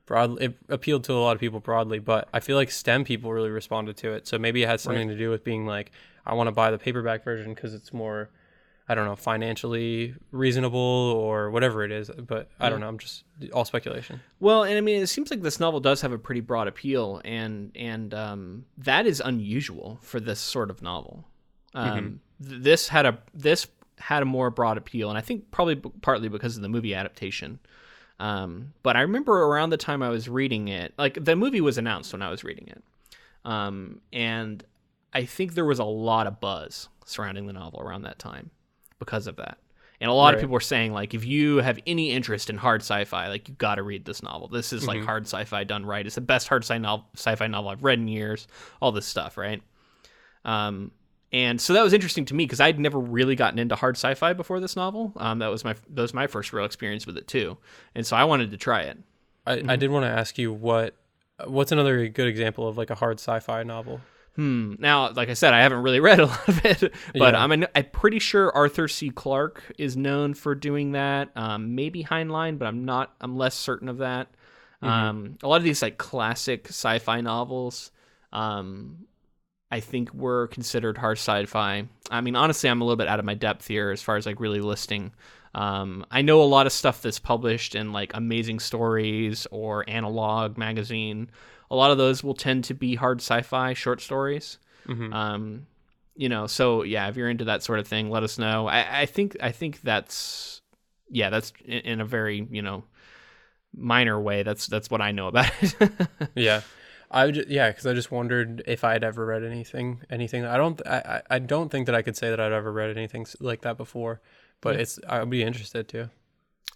it appealed to a lot of people broadly, but I feel like STEM people really responded to it. So maybe it had something to do with being like, I want to buy the paperback version because it's more, I don't know, financially reasonable or whatever it is. But I don't know. I'm just all speculation. Well, and I mean, it seems like this novel does have a pretty broad appeal, and that is unusual for this sort of novel. This had a more broad appeal, and I think probably partly because of the movie adaptation. But I remember around the time I was reading it, like the movie was announced when I was reading it, and I think there was a lot of buzz surrounding the novel around that time because of that. And a lot of people were saying, like, if you have any interest in hard sci-fi, like, you got to read this novel. This is like hard sci-fi done right. It's the best hard sci-fi novel I've read in years. All this stuff, right? And so that was interesting to me because I'd never really gotten into hard sci-fi before this novel. That was my first real experience with it too, and so I wanted to try it. I did want to ask you what's another good example of like a hard sci-fi novel? Now, like I said, I haven't really read a lot of it, but I'm pretty sure Arthur C. Clarke is known for doing that. Maybe Heinlein, but I'm less certain of that. A lot of these like classic sci-fi novels, I think were considered hard sci-fi. I mean, honestly, I'm a little bit out of my depth here as far as like really listing. I know a lot of stuff that's published in like Amazing Stories or Analog magazine. A lot of those will tend to be hard sci-fi short stories. So yeah, if you're into that sort of thing, let us know. I think that's in a very, minor way. That's what I know about it. Yeah. Because I just wondered if I'd ever read anything. I don't think that I could say that I'd ever read anything like that before, but I'd be interested too.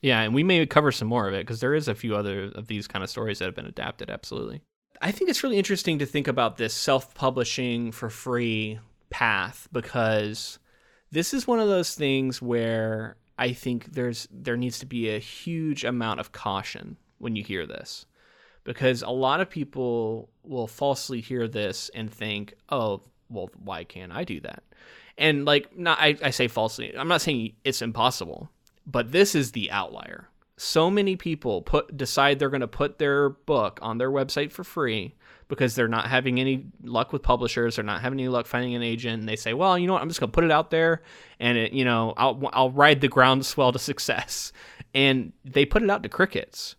Yeah, and we may cover some more of it because there is a few other of these kind of stories that have been adapted. Absolutely. I think it's really interesting to think about this self-publishing for free path because this is one of those things where I think there needs to be a huge amount of caution when you hear this. Because a lot of people will falsely hear this and think, oh, well, why can't I do that? And like, I say falsely. I'm not saying it's impossible, but this is the outlier. So many people decide they're going to put their book on their website for free because they're not having any luck with publishers. They're not having any luck finding an agent. And they say, well, you know what? I'm just going to put it out there and I'll ride the groundswell to success. And they put it out to crickets.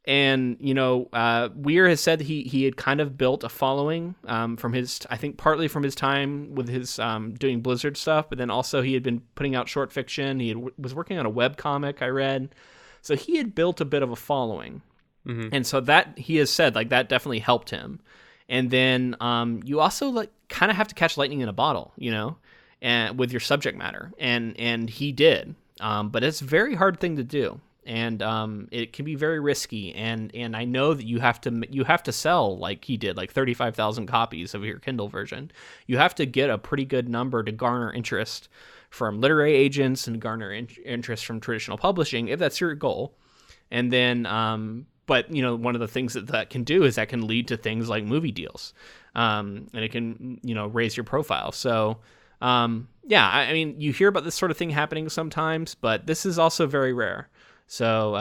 And, Weir has said he had kind of built a following from I think partly from his time with his doing Blizzard stuff, but then also he had been putting out short fiction. He was working on a web comic I read. So he had built a bit of a following. And so that he has said like that definitely helped him. And then you also like kind of have to catch lightning in a bottle, and with your subject matter, and he did. But it's a very hard thing to do, and it can be very risky. And I know that you have to sell, like he did, like 35,000 copies of your Kindle version. You have to get a pretty good number to garner interest from literary agents and garner interest from traditional publishing, if that's your goal. And then, but one of the things that can do is that can lead to things like movie deals, and it can raise your profile. So. I mean, you hear about this sort of thing happening sometimes, but this is also very rare. So,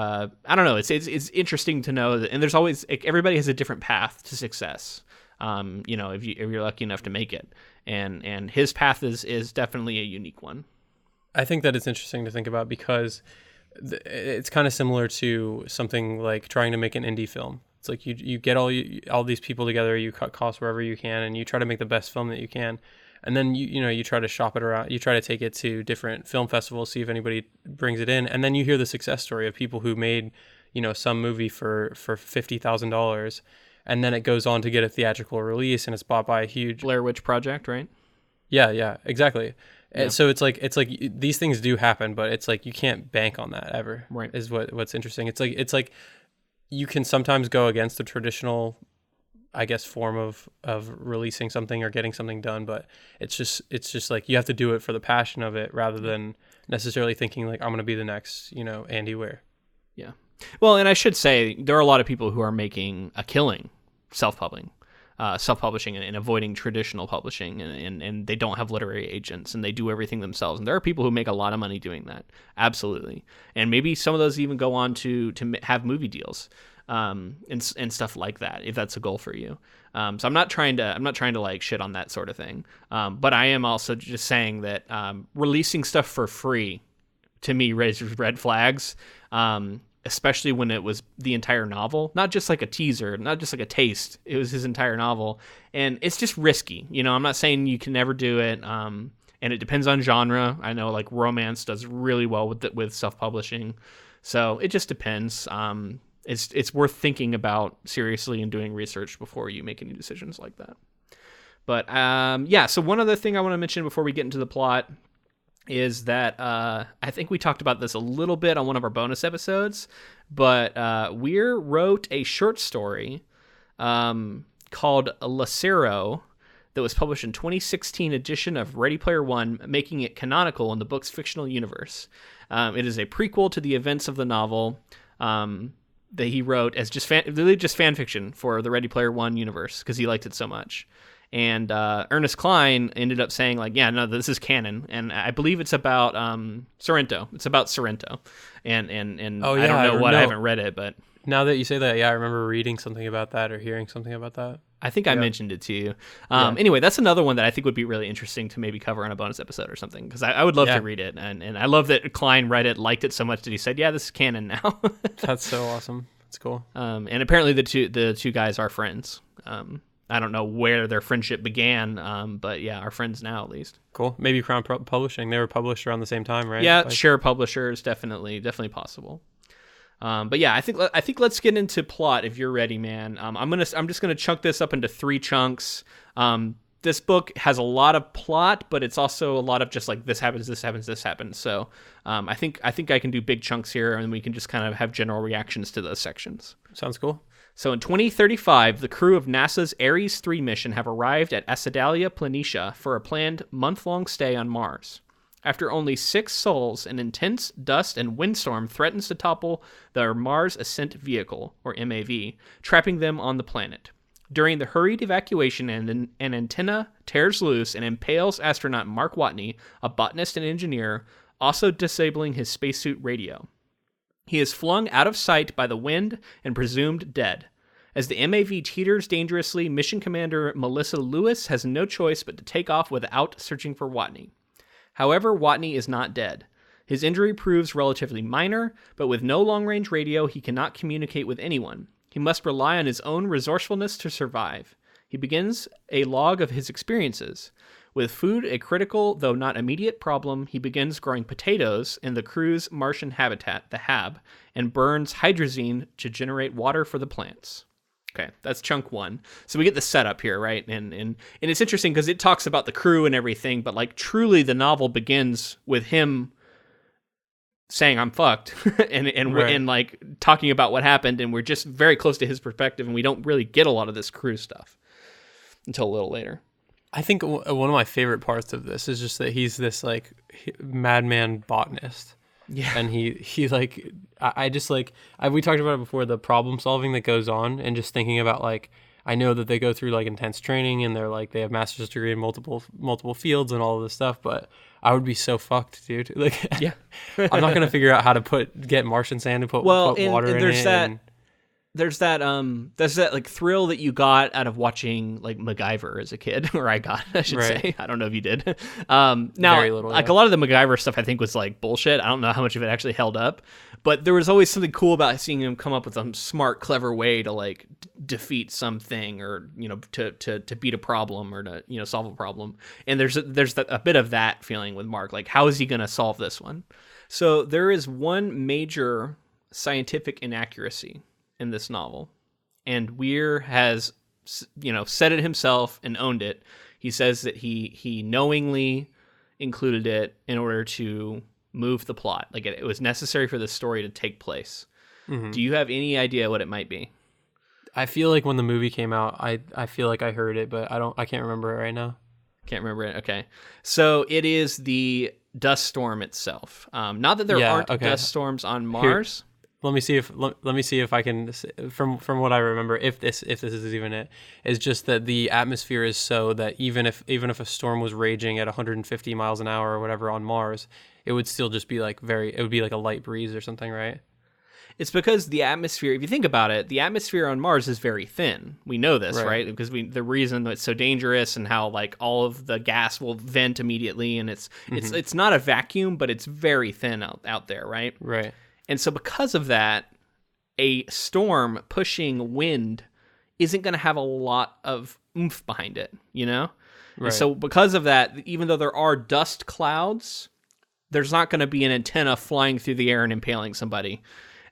I don't know. It's interesting to know that, and there's always, everybody has a different path to success. If you're lucky enough to make it, and his path is definitely a unique one. I think that it's interesting to think about because it's kind of similar to something like trying to make an indie film. It's like you get all these people together, you cut costs wherever you can, and you try to make the best film that you can. And then you try to shop it around. You try to take it to different film festivals, see if anybody brings it in, and then you hear the success story of people who made, some movie for $50,000, and then it goes on to get a theatrical release, and it's bought by a huge Blair Witch Project, right? Yeah, exactly. Yeah. And so it's like these things do happen, but it's like you can't bank on that ever. Right. Is what's interesting. It's like you can sometimes go against the traditional, I guess, form of releasing something or getting something done, but it's just like you have to do it for the passion of it rather than necessarily thinking like I'm going to be the next, Andy Weir. Yeah. Well, and I should say there are a lot of people who are making a killing self-publishing and avoiding traditional publishing, and they don't have literary agents and they do everything themselves. And there are people who make a lot of money doing that. Absolutely. And maybe some of those even go on to have movie deals. And stuff like that, if that's a goal for you. So I'm not trying to like shit on that sort of thing. But I am also just saying that releasing stuff for free to me raises red flags, especially when it was the entire novel, not just like a teaser, not just like a taste. It was his entire novel, and it's just risky. I'm not saying you can never do it. And it depends on genre. I know like romance does really well with self-publishing, so it just depends. It's worth thinking about seriously and doing research before you make any decisions like that. But so one other thing I want to mention before we get into the plot is that I think we talked about this a little bit on one of our bonus episodes, but Weir wrote a short story called Lacero that was published in 2016 edition of Ready Player One, making it canonical in the book's fictional universe. It is a prequel to the events of the novel that he wrote as just fan fiction for the Ready Player One universe because he liked it so much. And Ernest Cline ended up saying like, yeah, no, this is canon, and I believe it's about Sorrento. It's about Sorrento, and oh, yeah, I don't know what. I haven't read it, but now that you say that, yeah, I remember reading something about that or hearing something about that. I think I mentioned it to you. Anyway, that's another one that I think would be really interesting to maybe cover on a bonus episode or something, because I would love to read it, and I love that Cline read it, liked it so much that he said, yeah, this is canon now. That's so awesome. That's cool. And apparently the two guys are friends. I don't know where their friendship began, but yeah, are friends now at least. Cool. Maybe Crown Publishing. They were published around the same time, right? Yeah, share publishers, definitely possible. But yeah, I think let's get into plot if you're ready, man. I'm just gonna chunk this up into 3 chunks. This book has a lot of plot, but it's also a lot of just like this happens. So I think I can do big chunks here, and we can just kind of have general reactions to those sections. Sounds cool. So in 2035, the crew of NASA's Ares 3 mission have arrived at Acidalia Planitia for a planned month-long stay on Mars. After only 6 sols, an intense dust and windstorm threatens to topple their Mars Ascent Vehicle, or MAV, trapping them on the planet. During the hurried evacuation, an antenna tears loose and impales astronaut Mark Watney, a botanist and engineer, also disabling his spacesuit radio. He is flung out of sight by the wind and presumed dead. As the MAV teeters dangerously, Mission Commander Melissa Lewis has no choice but to take off without searching for Watney. However, Watney is not dead. His injury proves relatively minor, but with no long-range radio, he cannot communicate with anyone. He must rely on his own resourcefulness to survive. He begins a log of his experiences. With food a critical, though not immediate problem, he begins growing potatoes in the crew's Martian habitat, the HAB, and burns hydrazine to generate water for the plants. Okay, that's chunk one. So we get the setup here, right? And it's interesting because it talks about the crew and everything, but like truly the novel begins with him saying I'm fucked and like talking about what happened, and we're just very close to his perspective, and we don't really get a lot of this crew stuff until a little later. I think one of my favorite parts of this is just that he's this like madman botanist. Yeah. And he like, I just like, we talked about it before, the problem solving that goes on, and just thinking about like, I know that they go through like intense training and they're like, they have master's degree in multiple fields and all of this stuff, but I would be so fucked, dude. Like, yeah, I'm not going to figure out how to get Martian sand and put water in it. There's that like thrill that you got out of watching like MacGyver as a kid, or I should say. I don't know if you did. Now, very little, like a lot of the MacGyver stuff I think was like bullshit. I don't know how much of it actually held up, but there was always something cool about seeing him come up with some smart, clever way to like defeat something, or to beat a problem, or to solve a problem. And there's a bit of that feeling with Mark. Like, how is he going to solve this one? So there is one major scientific inaccuracy in this novel, and Weir has said it himself and owned it. He says that he knowingly included it in order to move the plot, like it was necessary for the story to take place. Mm-hmm. Do you have any idea what it might be? I feel like when the movie came out, I feel like I heard it, but I can't remember it right now. Can't remember it. Okay, so it is the dust storm itself. Not that there aren't dust storms on Mars. Let me see if I can, from what I remember, if this is even it, is just that the atmosphere is so that even if a storm was raging at 150 miles an hour or whatever on Mars, it would still just be like it would be like a light breeze or something, right? It's because the atmosphere, if you think about it, the atmosphere on Mars is very thin. We know this, right? Because the reason that it's so dangerous, and how like all of the gas will vent immediately, and it's not a vacuum, but it's very thin out there, right? Right. And so because of that, a storm pushing wind isn't going to have a lot of oomph behind it, Right. And so because of that, even though there are dust clouds, there's not going to be an antenna flying through the air and impaling somebody.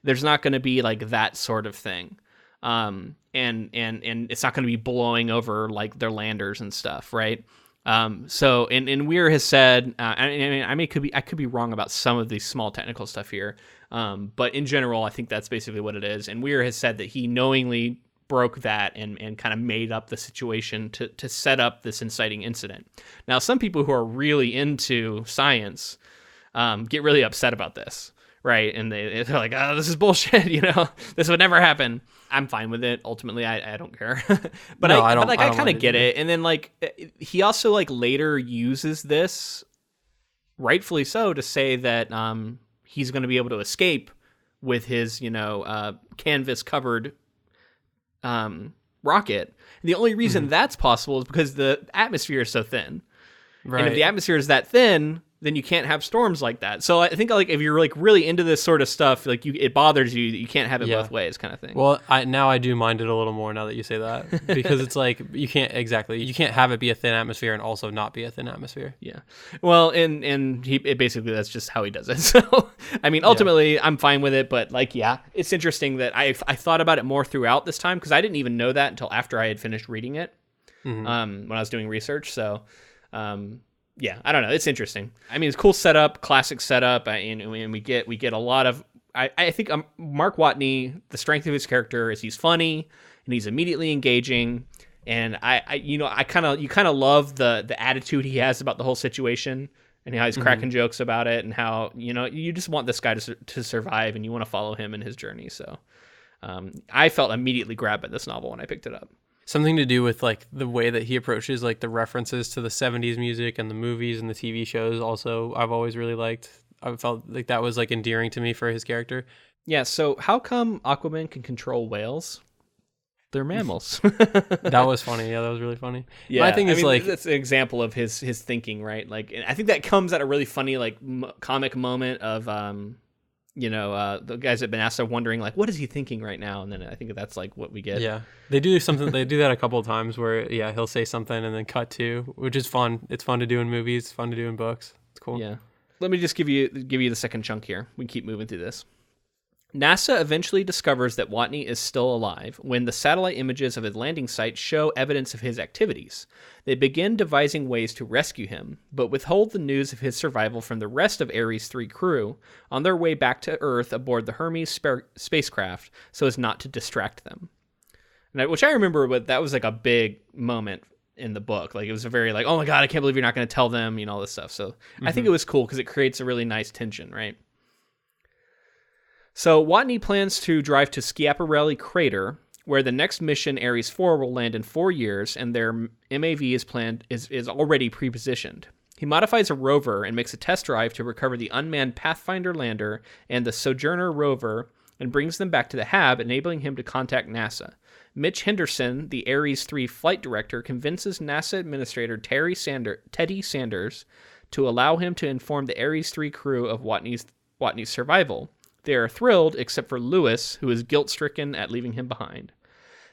There's not going to be like that sort of thing. And it's not going to be blowing over like their landers and stuff, right? So Weir has said, I could be wrong about some of these small technical stuff here, but in general, I think that's basically what it is. And Weir has said that he knowingly broke that and kind of made up the situation to set up this inciting incident. Now, some people who are really into science get really upset about this, right? And they're like, oh, this is bullshit, this would never happen. I'm fine with it. Ultimately, I don't care. But I kind of get it. And then like he also like later uses this, rightfully so, to say that he's going to be able to escape with his canvas covered rocket. And the only reason that's possible is because the atmosphere is so thin. Right. And if the atmosphere is that thin, then you can't have storms like that. So I think like if you're like really into this sort of stuff, like it bothers you, you can't have it both ways, kind of thing. Well, now I do mind it a little more now that you say that, because it's like you can't have it be a thin atmosphere and also not be a thin atmosphere. Yeah. Well, and basically that's just how he does it. So I mean, ultimately I'm fine with it, but like it's interesting that I thought about it more throughout this time, because I didn't even know that until after I had finished reading it, when I was doing research. So. Yeah, I don't know. It's interesting. I mean, it's cool setup, classic setup, and we get a lot of. I think Mark Watney, the strength of his character is he's funny and he's immediately engaging, and you kind of love the attitude he has about the whole situation, and how he's cracking jokes about it, and how you just want this guy to survive, and you want to follow him in his journey. So, I felt immediately grabbed by this novel when I picked it up. Something to do with like the way that he approaches like the references to the 70s music and the movies and the TV shows also I've always really liked. I felt like that was like endearing to me for his character. Yeah, so how come Aquaman can control whales? They're mammals. That was funny. Yeah, that was really funny. Yeah, I mean, like that's an example of his thinking, right? Like, and I think that comes at a really funny like comic moment of the guys that have been asked are wondering like, what is he thinking right now? And then I think that's like what we get. Yeah, they do something. They do that a couple of times where he'll say something and then cut to, which is fun. It's fun to do in movies. It's fun to do in books. It's cool. Yeah. Let me just give you the second chunk here. We can keep moving through this. NASA eventually discovers that Watney is still alive when the satellite images of his landing site show evidence of his activities. They begin devising ways to rescue him, but withhold the news of his survival from the rest of Ares 3 crew on their way back to Earth aboard the Hermes spacecraft so as not to distract them. Which I remember, but that was like a big moment in the book. Like, it was a very like, oh my God, I can't believe you're not going to tell them, all this stuff. So I think it was cool because it creates a really nice tension, right? So Watney plans to drive to Schiaparelli Crater, where the next mission, Ares 4, will land in 4 years, and their MAV is already pre-positioned. He modifies a rover and makes a test drive to recover the unmanned Pathfinder lander and the Sojourner rover, and brings them back to the hab, enabling him to contact NASA. Mitch Henderson, the Ares 3 flight director, convinces NASA Administrator Teddy Sanders to allow him to inform the Ares 3 crew of Watney's survival. They are thrilled, except for Lewis, who is guilt-stricken at leaving him behind.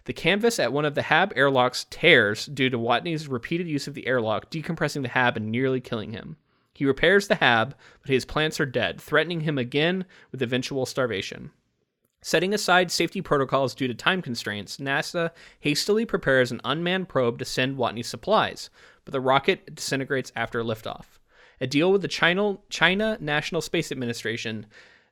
The canvas at one of the hab airlocks tears due to Watney's repeated use of the airlock, decompressing the hab and nearly killing him. He repairs the hab, but his plants are dead, threatening him again with eventual starvation. Setting aside safety protocols due to time constraints, NASA hastily prepares an unmanned probe to send Watney supplies, but the rocket disintegrates after liftoff. A deal with the China National Space Administration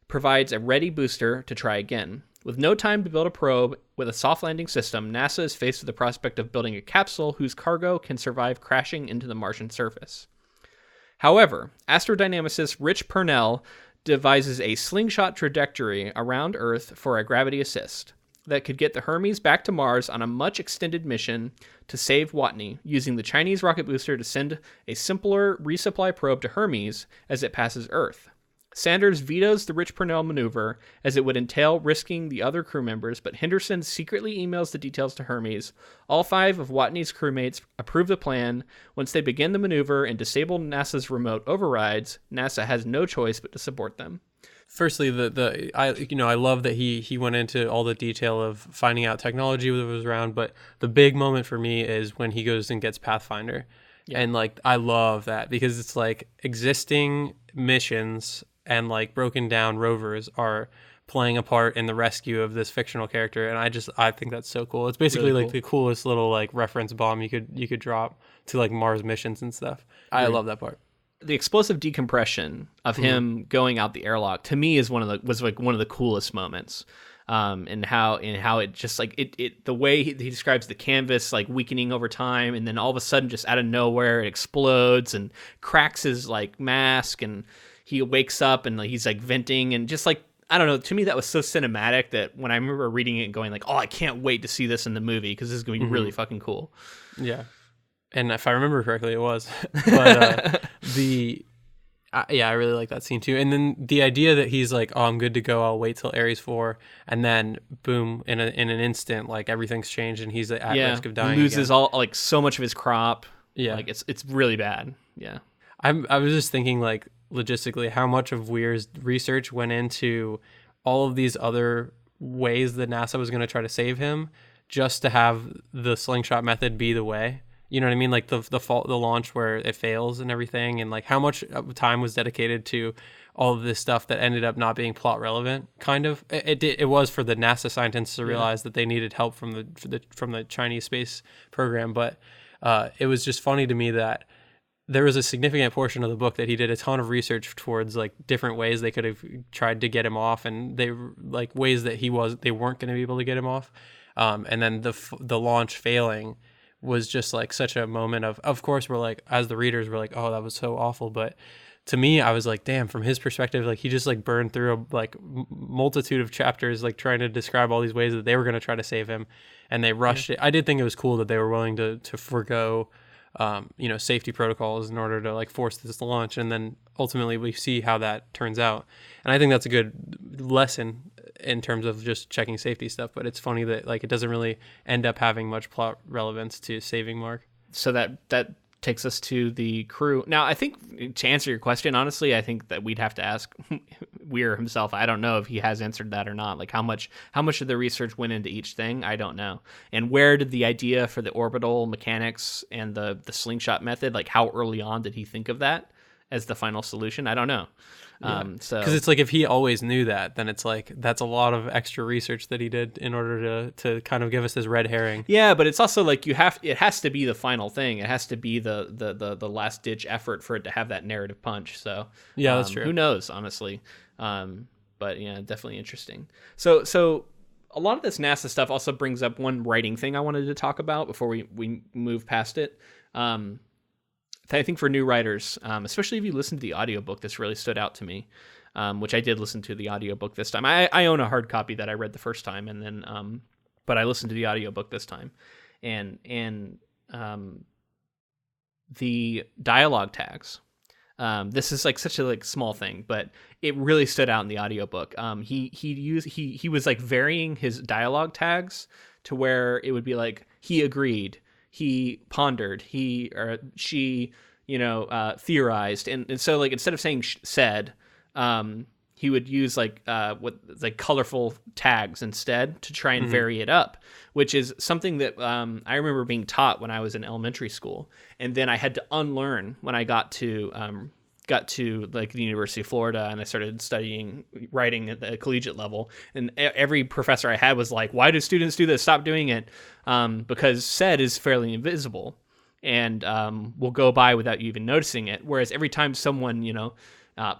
provides a ready booster to try again. With no time to build a probe with a soft landing system, NASA is faced with the prospect of building a capsule whose cargo can survive crashing into the Martian surface. However, astrodynamicist Rich Purnell devises a slingshot trajectory around Earth for a gravity assist that could get the Hermes back to Mars on a much extended mission to save Watney, using the Chinese rocket booster to send a simpler resupply probe to Hermes as it passes Earth. Sanders vetoes the Rich Purnell maneuver, as it would entail risking the other crew members, but Henderson secretly emails the details to Hermes. All 5 of Watney's crewmates approve the plan. Once they begin the maneuver and disable NASA's remote overrides, NASA has no choice but to support them. Firstly, I love that he went into all the detail of finding out technology that was around, but the big moment for me is when he goes and gets Pathfinder. Yeah. And I love that because it's existing missions and broken down rovers are playing a part in the rescue of this fictional character, and I think that's so cool. It's basically really cool. The coolest little reference bomb you could drop to Mars missions and stuff. I love that part. The explosive decompression of him going out the airlock to me is one of the coolest moments. And how it just the way he describes the canvas weakening over time, and then all of a sudden just out of nowhere it explodes and cracks his mask, and he wakes up and he's venting, and just I don't know, to me that was so cinematic that when I remember reading it and going oh, I can't wait to see this in the movie because this is going to be really fucking cool. Yeah. And if I remember correctly, it was. But I really like that scene too. And then the idea that he's oh, I'm good to go. I'll wait till Ares 4, and then boom, in an instant, everything's changed, and he's at risk of dying. He loses all so much of his crop. Yeah, it's really bad. Yeah, I was just thinking logistically how much of Weir's research went into all of these other ways that NASA was going to try to save him, just to have the slingshot method be the way. You know what I mean? The launch where it fails and everything, and how much time was dedicated to all of this stuff that ended up not being plot relevant. Kind of, it was for the NASA scientists to realize that they needed help from the Chinese space program. But it was just funny to me that there was a significant portion of the book that he did a ton of research towards different ways they could have tried to get him off, and they ways that they weren't going to be able to get him off, and then the launch failing was just such a moment of course we're as the readers we're oh, that was so awful, but to me I was damn, from his perspective he just burned through a multitude of chapters trying to describe all these ways that they were going to try to save him, and they rushed it. I did think it was cool that they were willing to forego safety protocols in order to force this launch, and then ultimately we see how that turns out. And I think that's a good lesson in terms of just checking safety stuff, but it's funny that it doesn't really end up having much plot relevance to saving Mark. So that takes us to the crew. Now, I think to answer your question, honestly, I think that we'd have to ask Weir himself. I don't know if he has answered that or not. How much of the research went into each thing? I don't know. And where did the idea for the orbital mechanics and the slingshot method, how early on did he think of that? as the final solution. I don't know. So because it's like if he always knew that, then it's like that's a lot of extra research that he did in order to kind of give us this red herring. Yeah, but it's also like it has to be the final thing. It has to be the last ditch effort for it to have that narrative punch. So yeah, that's true. Who knows, honestly? But yeah, definitely interesting. So a lot of this NASA stuff also brings up one writing thing I wanted to talk about before we move past it. I think for new writers, especially if you listen to the audiobook, this really stood out to me, which I did listen to the audiobook this time. I own a hard copy that I read the first time, and then but I listened to the audiobook this time. And the dialogue tags. This is like such a like small thing, but it really stood out in the audiobook. He was like varying his dialogue tags to where it would be like he agreed, he pondered, he or she, theorized, and so like instead of saying said, he would use like colorful tags instead to try and vary it up, which is something that I remember being taught when I was in elementary school, and then I had to unlearn when I got to like the University of Florida, and I started studying writing at the collegiate level. And every professor I had was like, "Why do students do this? Stop doing it," because said is fairly invisible and will go by without you even noticing it. Whereas every time someone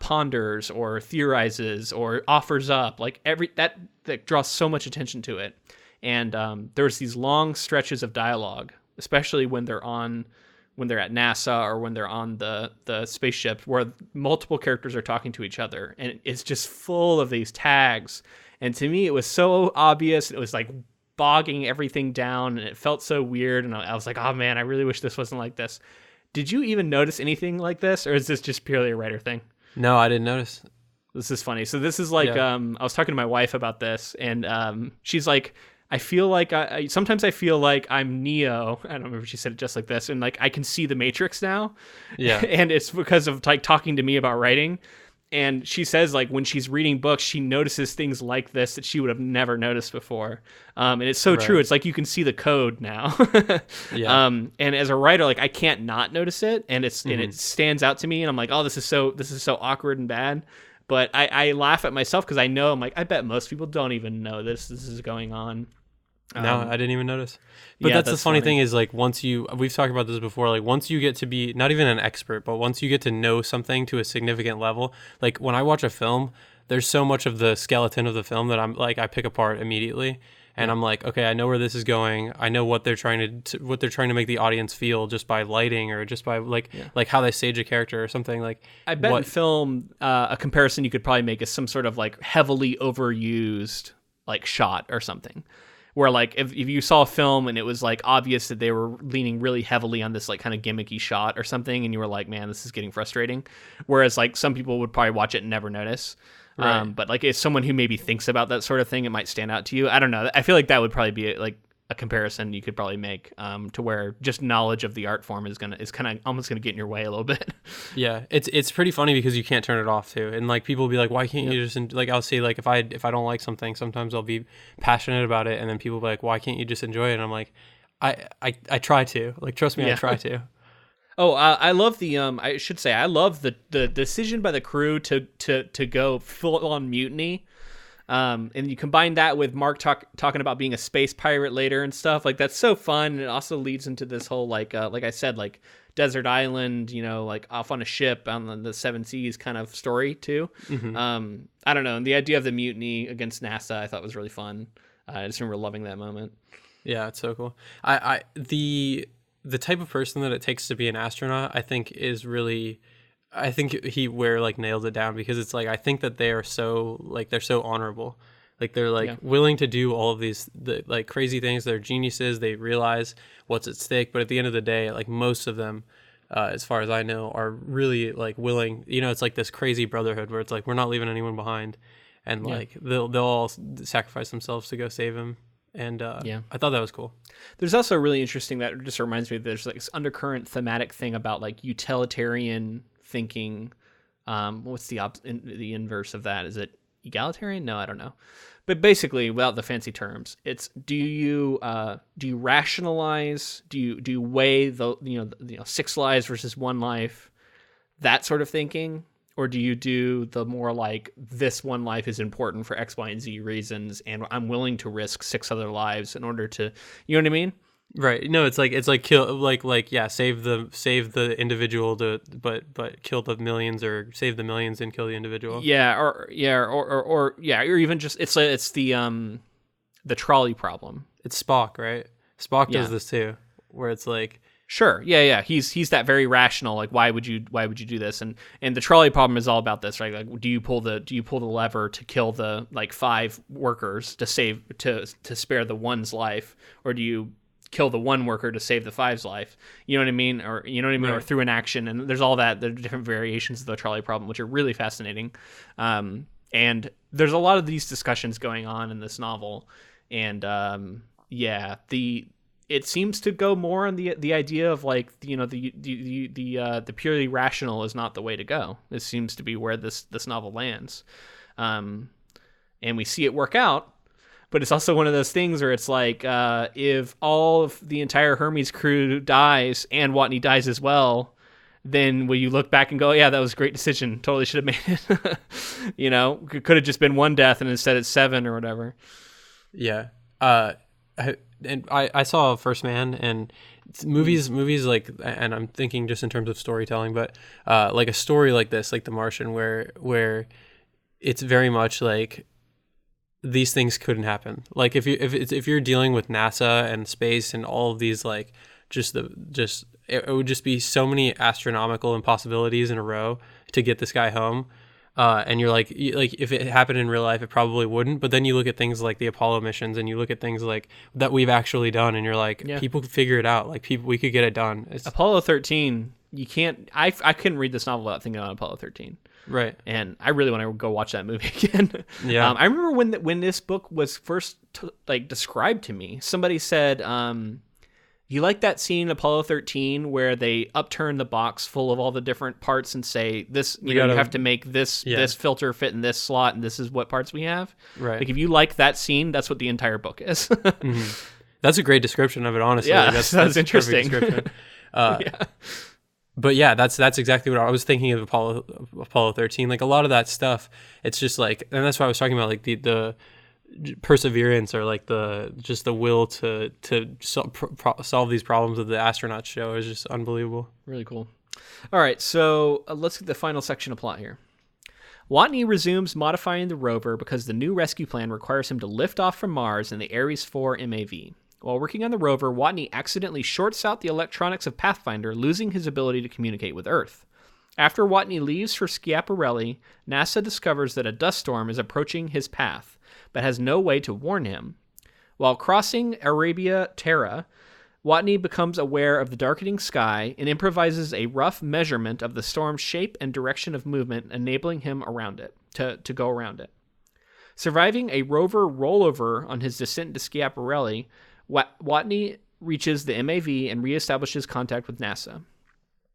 ponders or theorizes or offers up, like that draws so much attention to it. And there's these long stretches of dialogue, especially when they're at NASA or when they're on the spaceship, where multiple characters are talking to each other, and it's just full of these tags. And to me, it was so obvious. It was like bogging everything down, and it felt so weird. And I was like, oh man, I really wish this wasn't like this. Did you even notice anything like this, or is this just purely a writer thing? No, I didn't notice. This is funny. So this is like, I was talking to my wife about this, and she's like, I feel like sometimes I feel like I'm Neo. I don't remember if she said it just like this, and like I can see the Matrix now. Yeah. And it's because of like talking to me about writing. And she says like when she's reading books, she notices things like this that she would have never noticed before. And it's so true. It's like you can see the code now. Yeah. And as a writer, like I can't not notice it, and and it stands out to me, and I'm like, oh, this is so awkward and bad. But I laugh at myself because I know, I'm like, I bet most people don't even know this is going on. No, I didn't even notice. But that's the funny thing is, like, we've talked about this before, like, once you get to be not even an expert, but once you get to know something to a significant level, like, when I watch a film, there's so much of the skeleton of the film that I'm like, I pick apart immediately. And I'm like, okay, I know where this is going. I know what they're trying to make the audience feel just by lighting or just by like how they stage a character or something. Like, I bet in film, a comparison you could probably make is some sort of like heavily overused like shot or something. Where like if you saw a film and it was like obvious that they were leaning really heavily on this like kind of gimmicky shot or something, and you were like, man, this is getting frustrating. Whereas like some people would probably watch it and never notice. Right. But like as someone who maybe thinks about that sort of thing, it might stand out to you. I don't know. I feel like that would probably be like a comparison you could probably make to where just knowledge of the art form is kind of almost gonna get in your way a little bit. Yeah, it's pretty funny because you can't turn it off too, and like people will be like, why can't you just like, I'll say like if I don't like something, sometimes I'll be passionate about it, and then people will be like, why can't you just enjoy it? And I'm like, I try to, like, trust me, I try to. Oh, I love I should say I love the decision by the crew to go full on mutiny. And you combine that with Mark talking about being a space pirate later and stuff, like that's so fun. And it also leads into this whole like I said, like desert island, like off on a ship on the seven seas kind of story too. Mm-hmm. I don't know. And the idea of the mutiny against NASA, I thought was really fun. I just remember loving that moment. Yeah, it's so cool. The type of person that it takes to be an astronaut, I think is really, I think Ware like nailed it down, because it's like, I think that they're so honorable. Like they're like willing to do all of these like crazy things. They're geniuses. They realize what's at stake. But at the end of the day, like most of them, as far as I know, are really like willing. It's like this crazy brotherhood where it's like, we're not leaving anyone behind, and like they'll all sacrifice themselves to go save him. And I thought that was cool. There's also really interesting, that just reminds me, there's like this undercurrent thematic thing about like utilitarian thinking. What's the inverse of that? Is it egalitarian? No, I don't know. But basically, without the fancy terms, it's do you rationalize? Do you weigh the 6 lives versus 1 life? that sort of thinking? Or do you do the more like, this one life is important for X, Y, and Z reasons, and I'm willing to risk 6 other lives in order to, you know what I mean? Right. No, it's like kill yeah, save the individual to but kill the millions, or save the millions and kill the individual. Or even just it's the trolley problem. It's Spock, right? Spock Yeah. does this too, where it's like, Sure. Yeah. He's that very rational. Like, why would you do this? And the trolley problem is all about this, right? Like, do you pull the lever to kill the like 5 workers to spare the one's life, or do you kill the one worker to save the 5's life? You know what I mean? Or Right. Or through an action. And there's all that. There are different variations of the trolley problem, which are really fascinating. And there's a lot of these discussions going on in this novel, and it seems to go more on the idea of like, the purely rational is not the way to go. This seems to be where this novel lands, and we see it work out. But it's also one of those things where it's like, if all of the entire Hermes crew dies and Watney dies as well, then will you look back and go, yeah, that was a great decision, totally should have made it. It could have just been 1 death and instead it's 7 or whatever. Yeah. I saw First Man, and movies like, and I'm thinking just in terms of storytelling, but like a story like this, like The Martian, where it's very much like these things couldn't happen. Like if you're dealing with NASA and space and all of these, like it would just be so many astronomical impossibilities in a row to get this guy home. And you're like if it happened in real life, it probably wouldn't. But then you look at things like the Apollo missions, and you look at things like that we've actually done, and you're like, people could figure it out. Like we could get it done. Apollo 13, you can't. I couldn't read this novel without thinking about Apollo 13. Right. And I really want to go watch that movie again. Yeah. I remember when this book was first described to me, somebody said, you like that scene in Apollo 13 where they upturn the box full of all the different parts and say, this, you have to make this filter fit in this slot, and this is what parts we have. Right. Like, if you like that scene, that's what the entire book is. Mm-hmm. That's a great description of it, honestly. Yeah, that's interesting. But yeah, that's exactly what I was thinking of Apollo 13. Like a lot of that stuff, it's just like, and that's why I was talking about like the perseverance, or like the will to solve these problems that the astronauts show is just unbelievable. Really cool. All right, so let's get the final section of plot here. Watney resumes modifying the rover because the new rescue plan requires him to lift off from Mars in the Ares 4 MAV. While working on the rover, Watney accidentally shorts out the electronics of Pathfinder, losing his ability to communicate with Earth. After Watney leaves for Schiaparelli, NASA discovers that a dust storm is approaching his path, but has no way to warn him. While crossing Arabia Terra, Watney becomes aware of the darkening sky and improvises a rough measurement of the storm's shape and direction of movement, enabling him to go around it. Surviving a rover rollover on his descent to Schiaparelli, Watney reaches the MAV and reestablishes contact with NASA.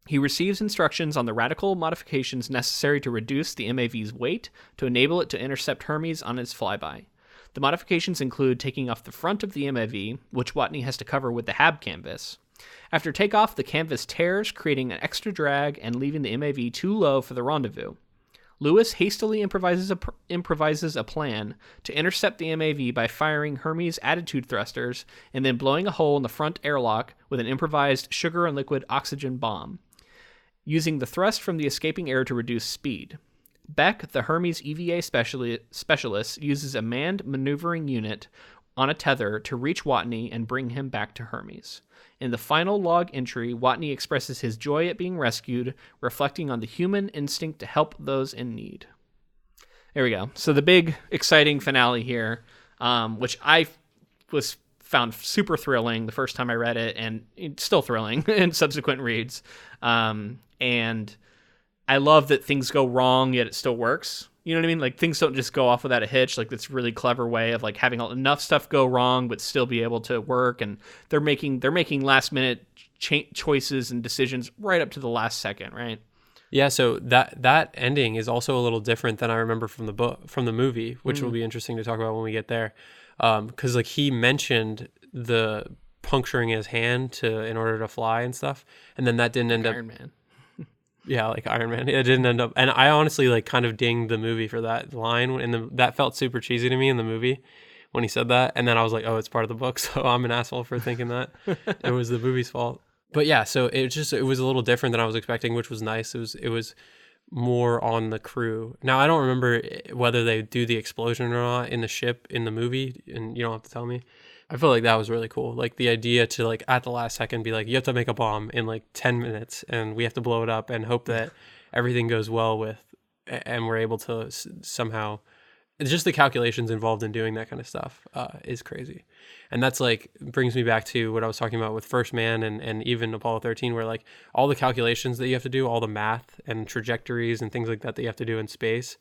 He receives instructions on the radical modifications necessary to reduce the MAV's weight to enable it to intercept Hermes on its flyby. The modifications include taking off the front of the MAV, which Watney has to cover with the HAB canvas. After takeoff, the canvas tears, creating an extra drag and leaving the MAV too low for the rendezvous. Lewis hastily improvises a plan to intercept the MAV by firing Hermes' attitude thrusters and then blowing a hole in the front airlock with an improvised sugar and liquid oxygen bomb, using the thrust from the escaping air to reduce speed. Beck, the Hermes EVA specialist, uses a manned maneuvering unit on a tether to reach Watney and bring him back to Hermes. In the final log entry, Watney expresses his joy at being rescued, reflecting on the human instinct to help those in need. There we go. So the big, exciting finale here, which I found super thrilling the first time I read it, and it's still thrilling in subsequent reads. And I love that things go wrong, yet it still works. You know what I mean? Like, things don't just go off without a hitch. Like, this really clever way of like having enough stuff go wrong but still be able to work. And they're making last minute choices and decisions right up to the last second, right? Yeah. So that ending is also a little different than I remember from the movie, which will be interesting to talk about when we get there. Because like he mentioned the puncturing his hand in order to fly and stuff, and then that didn't end up. Iron Man. Yeah, like Iron Man. It didn't end up, and I honestly like kind of dinged the movie for that line, that felt super cheesy to me in the movie when he said that, and then I was like, oh, it's part of the book, so I'm an asshole for thinking that it was the movie's fault. But yeah, so it was a little different than I was expecting, which was nice. It was more on the crew. Now I don't remember whether they do the explosion or not in the ship in the movie, and you don't have to tell me. I feel like that was really cool. Like the idea to like at the last second be like, you have to make a bomb in like 10 minutes and we have to blow it up and hope that everything goes well and we're able to somehow, it's just the calculations involved in doing that kind of stuff is crazy. And that's like, brings me back to what I was talking about with First Man and even Apollo 13, where like all the calculations that you have to do, all the math and trajectories and things like that you have to do in space,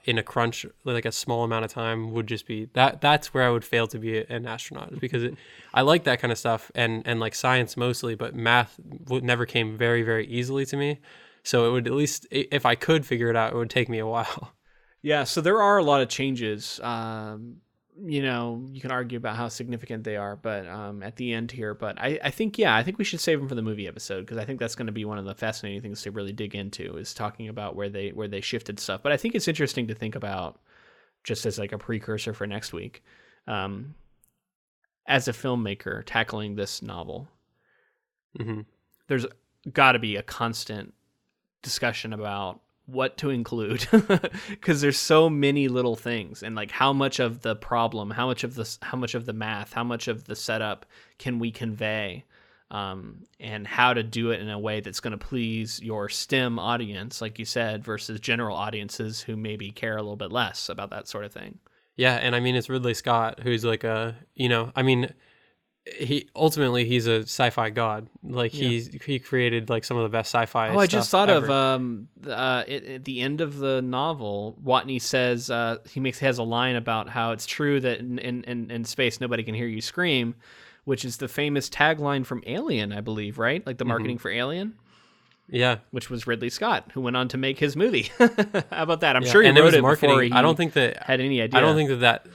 in a crunch, like a small amount of time would just be that's where I would fail to be an astronaut, because I like that kind of stuff and like science mostly, but math never came very, very easily to me. So it would, at least if I could figure it out, it would take me a while. Yeah, so there are a lot of changes. You know, you can argue about how significant they are, but at the end here. But I think we should save them for the movie episode, because I think that's going to be one of the fascinating things to really dig into, is talking about where they shifted stuff. But I think it's interesting to think about, just as like a precursor for next week, as a filmmaker tackling this novel. Mm-hmm. There's got to be a constant discussion about what to include, because there's so many little things, and like how much of the problem, how much of the math, how much of the setup can we convey, and how to do it in a way that's going to please your STEM audience, like you said, versus general audiences who maybe care a little bit less about that sort of thing. Yeah, and I mean, it's Ridley Scott, who's like I mean, he's a sci-fi god. Like he created like some of the best sci-fi. Oh, I just thought ever. at the end of the novel, Watney says has a line about how it's true that in space nobody can hear you scream, which is the famous tagline from Alien, I believe, right? Like the marketing for Alien. Yeah, which was Ridley Scott, who went on to make his movie. How about that? I'm sure he and wrote it it before he I don't think that had any idea. I don't think that.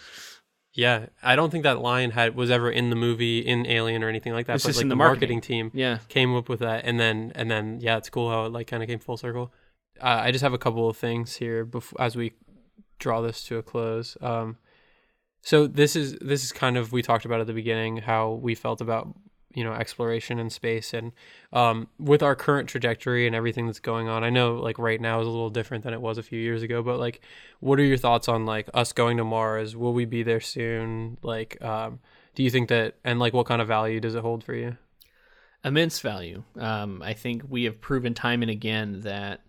Yeah, I don't think that line was ever in the movie, in Alien or anything like that. It's but just like in the marketing team came up with that, and then yeah, it's cool how it like kind of came full circle. I just have a couple of things here as we draw this to a close. So this is kind of, we talked about at the beginning how we felt about exploration in space, and with our current trajectory and everything that's going on, I know like right now is a little different than it was a few years ago, but like what are your thoughts on like us going to Mars? Will we be there soon? Like do you think that, and like what kind of value does it hold for you? Immense value. I think we have proven time and again that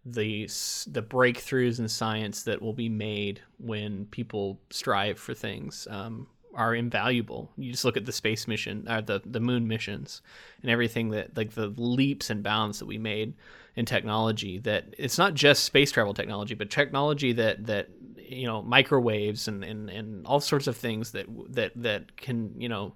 the breakthroughs in science that will be made when people strive for things are invaluable. You just look at the space mission, or the moon missions, and everything that, like the leaps and bounds that we made in technology, that it's not just space travel technology, but technology that microwaves and all sorts of things that can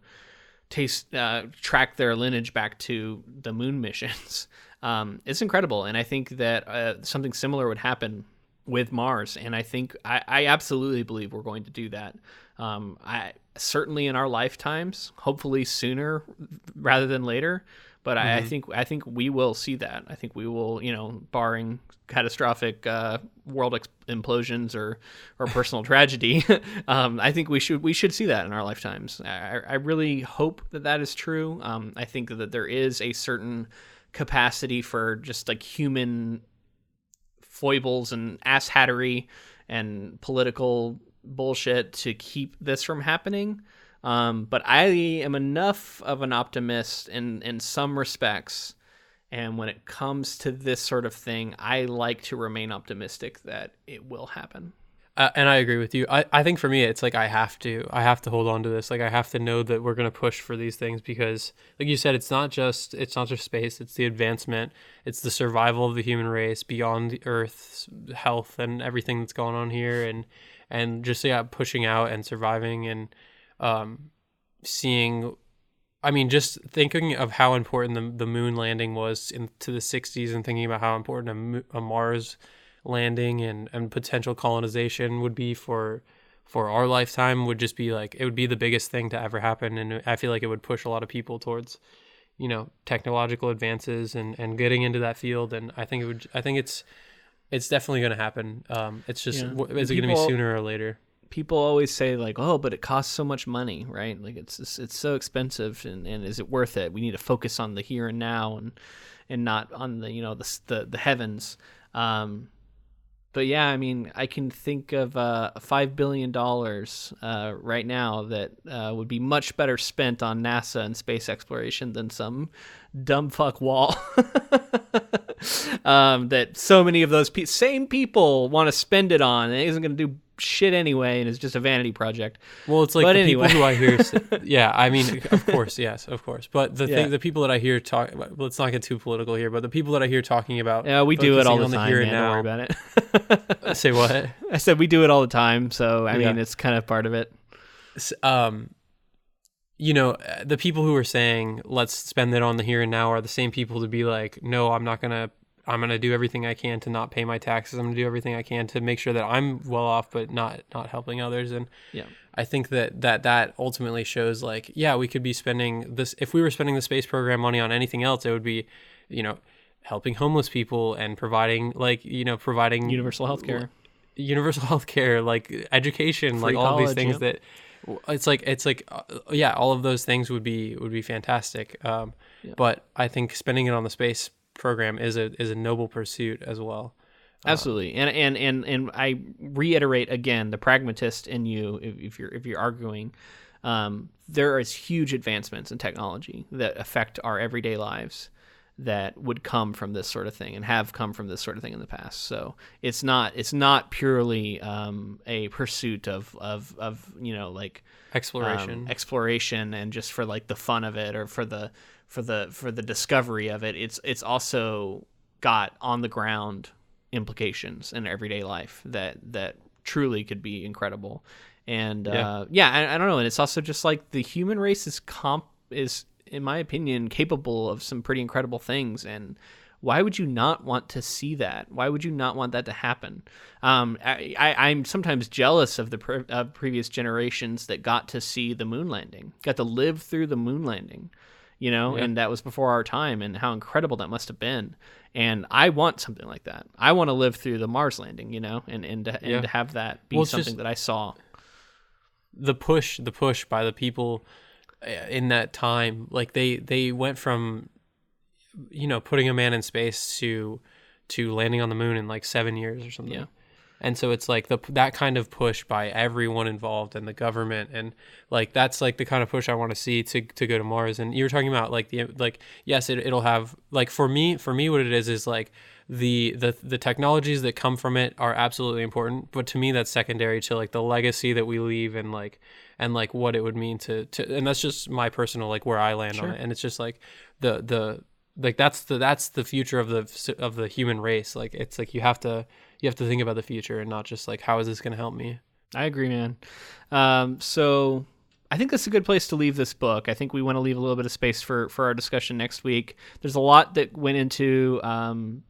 track their lineage back to the moon missions. It's incredible, and I think that something similar would happen with Mars, and I think I absolutely believe we're going to do that. I certainly in our lifetimes, hopefully sooner rather than later. But I think we will see that. I think we will, barring catastrophic world implosions or personal tragedy. I think we should see that in our lifetimes. I really hope that is true. I think that there is a certain capacity for just like human foibles and asshattery and political bullshit to keep this from happening. But I am enough of an optimist in some respects, and when it comes to this sort of thing, I like to remain optimistic that it will happen. And I agree with you. I think for me, it's like I have to hold on to this. Like I have to know that we're going to push for these things, because like you said, it's not just space, it's the advancement, it's the survival of the human race beyond the Earth's health and everything that's going on here, and just pushing out and surviving, and seeing, I mean, just thinking of how important the moon landing was into the 60s, and thinking about how important a Mars landing and potential colonization would be for our lifetime would just be like, it would be the biggest thing to ever happen. And I feel like it would push a lot of people towards, technological advances and getting into that field. And I think it's definitely going to happen. It's just, is it going to be sooner or later? People always say like, oh, but it costs so much money, right? Like it's so expensive, and is it worth it? We need to focus on the here and now and not on the heavens. But yeah, I mean, I can think of $5 billion right now that would be much better spent on NASA and space exploration than some dumb fuck wall that so many of those same people want to spend it on, and it isn't going to do shit anyway, and it's just a vanity project. Well, it's like people who I hear, yeah, I mean, of course, yes, of course. But the people that I hear talk, well, let's not get too political here, but the people that I hear talking about, yeah, we do it all the time, man, don't worry about it. Say what? I said we do it all the time, so I mean, it's kind of part of it. The people who are saying let's spend it on the here and now are the same people to be like, no, I'm going to do everything I can to not pay my taxes. I'm going to do everything I can to make sure that I'm well off, but not helping others. And I think that ultimately shows like, yeah, we could be spending this. If we were spending the space program money on anything else, it would be, helping homeless people and providing universal healthcare, like education, free like all college, of these things that it's like, all of those things would be fantastic. But I think spending it on the space program is a noble pursuit as well. Absolutely. And I reiterate again, the pragmatist in you, if you're arguing, there is huge advancements in technology that affect our everyday lives that would come from this sort of thing and have come from this sort of thing in the past. So it's not purely a pursuit of exploration and just for like the fun of it or for the discovery of it. It's also got on the ground implications in everyday life that truly could be incredible. And I don't know. And it's also just like the human race is in my opinion capable of some pretty incredible things. And why would you not want to see that? Why would you not want that to happen? I'm sometimes jealous of the previous generations that got to see the moon landing, got to live through the moon landing. And that was before our time, and how incredible that must have been. And I want something like that. I want to live through the Mars landing, and to have that be something that I saw. The push by the people in that time, like they went from, putting a man in space to landing on the moon in like 7 years or something. Yeah. And so it's like that kind of push by everyone involved and the government, and like that's like the kind of push I want to see to go to Mars. And you were talking about yes, it'll have like for me what it is like the technologies that come from it are absolutely important, but to me that's secondary to like the legacy that we leave and what it would mean to and that's just my personal like where I land on it. And it's just like the like that's the future of the human race. Like it's like you have to think about the future and not just like, how is this going to help me? I agree, man. So I think that's a good place to leave this book. I think we want to leave a little bit of space for our discussion next week. There's a lot that went into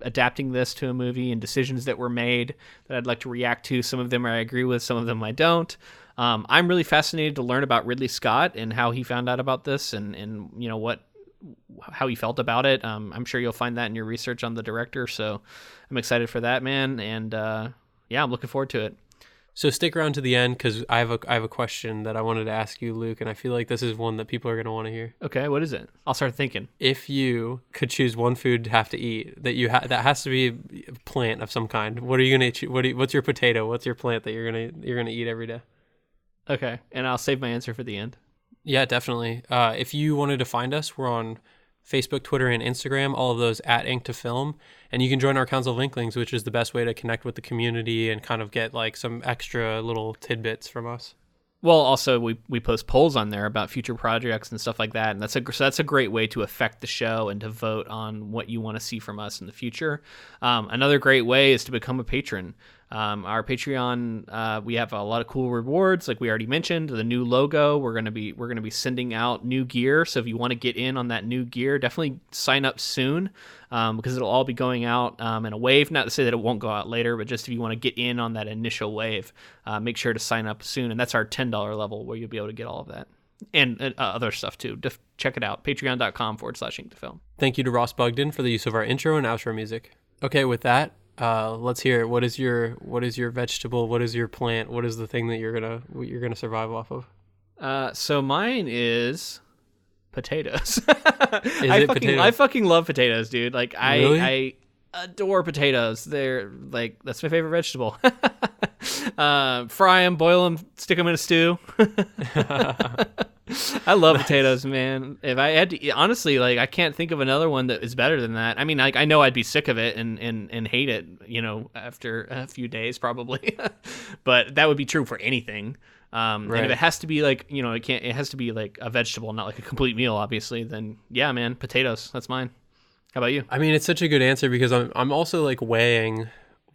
adapting this to a movie and decisions that were made that I'd like to react to. Some of them I agree with, some of them I don't. I'm really fascinated to learn about Ridley Scott and how he found out about this and how he felt about it. I'm sure you'll find that in your research on the director. So I'm excited for that, man. And I'm looking forward to it. So stick around to the end, because I have a question that I wanted to ask you, Luke, and I feel like this is one that people are going to want to hear. Okay, what is it? I'll start thinking. If you could choose one food to have to eat that has to be a plant of some kind, what are you going to what's your potato? What's your plant that you're going to eat every day? Okay, and I'll save my answer for the end. Yeah, definitely. If you wanted to find us, we're on Facebook, Twitter, and Instagram, all of those at Ink to Film. And you can join our Council of Inklings, which is the best way to connect with the community and kind of get like some extra little tidbits from us. Well, also we post polls on there about future projects and stuff like that, and that's a great way to affect the show and to vote on what you want to see from us in the future. Another great way is to become a patron. Our Patreon, we have a lot of cool rewards, like we already mentioned. The new logo, we're gonna be sending out new gear. So if you want to get in on that new gear, definitely sign up soon, because it'll all be going out in a wave. Not to say that it won't go out later, but just if you want to get in on that initial wave, make sure to sign up soon. And that's our $10 level where you'll be able to get all of that. And other stuff too. Check it out. Patreon.com/inkthefilm. Thank you to Ross Bugden for the use of our intro and outro music. Okay, with that, let's hear it. What is your vegetable? What is your plant? What is the thing that you're gonna survive off of? So mine is potatoes. I fucking love potatoes, dude. Like Really? I adore potatoes. They're like, that's my favorite vegetable. Fry them, boil them, stick them in a stew. I love potatoes, man. If I had to, honestly, like, I can't think of another one that is better than that. I mean, like, I know I'd be sick of it and hate it, after a few days probably, but that would be true for anything. And if it has to be like, it has to be like a vegetable, not like a complete meal, obviously, then yeah, man, potatoes, that's mine. How about you? I mean, it's such a good answer because I'm also like weighing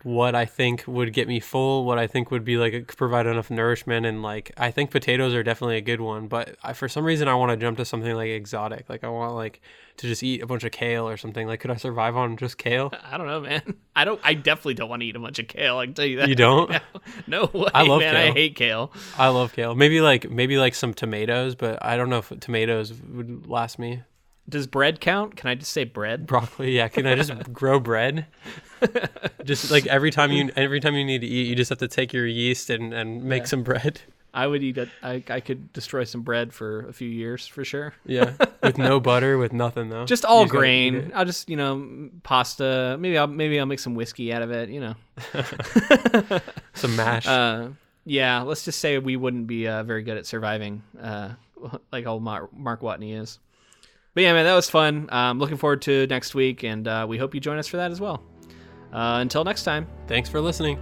what I think would get me full, what I think would be like provide enough nourishment, and like I think potatoes are definitely a good one. But for some reason I want to jump to something like exotic. Like I want like to just eat a bunch of kale or something. Like could I survive on just kale? I don't know, man. I definitely don't want to eat a bunch of kale. I can tell you that. You don't? Right now. No way, I love man. kale. I hate kale. I love kale. Maybe like some tomatoes, but I don't know if tomatoes would last me. Does bread count? Can I just say bread? Broccoli, yeah. Can I just grow bread? Just like every time you need to eat, you just have to take your yeast and make some bread. I would eat it. I could destroy some bread for a few years for sure. Yeah, with no butter, with nothing though. Just all grain. I'll just pasta. Maybe I'll make some whiskey out of it. Some mash. Yeah. Let's just say we wouldn't be very good at surviving, like old Mark Watney is. But yeah, man, that was fun. Looking forward to next week, and we hope you join us for that as well. Until next time. Thanks for listening.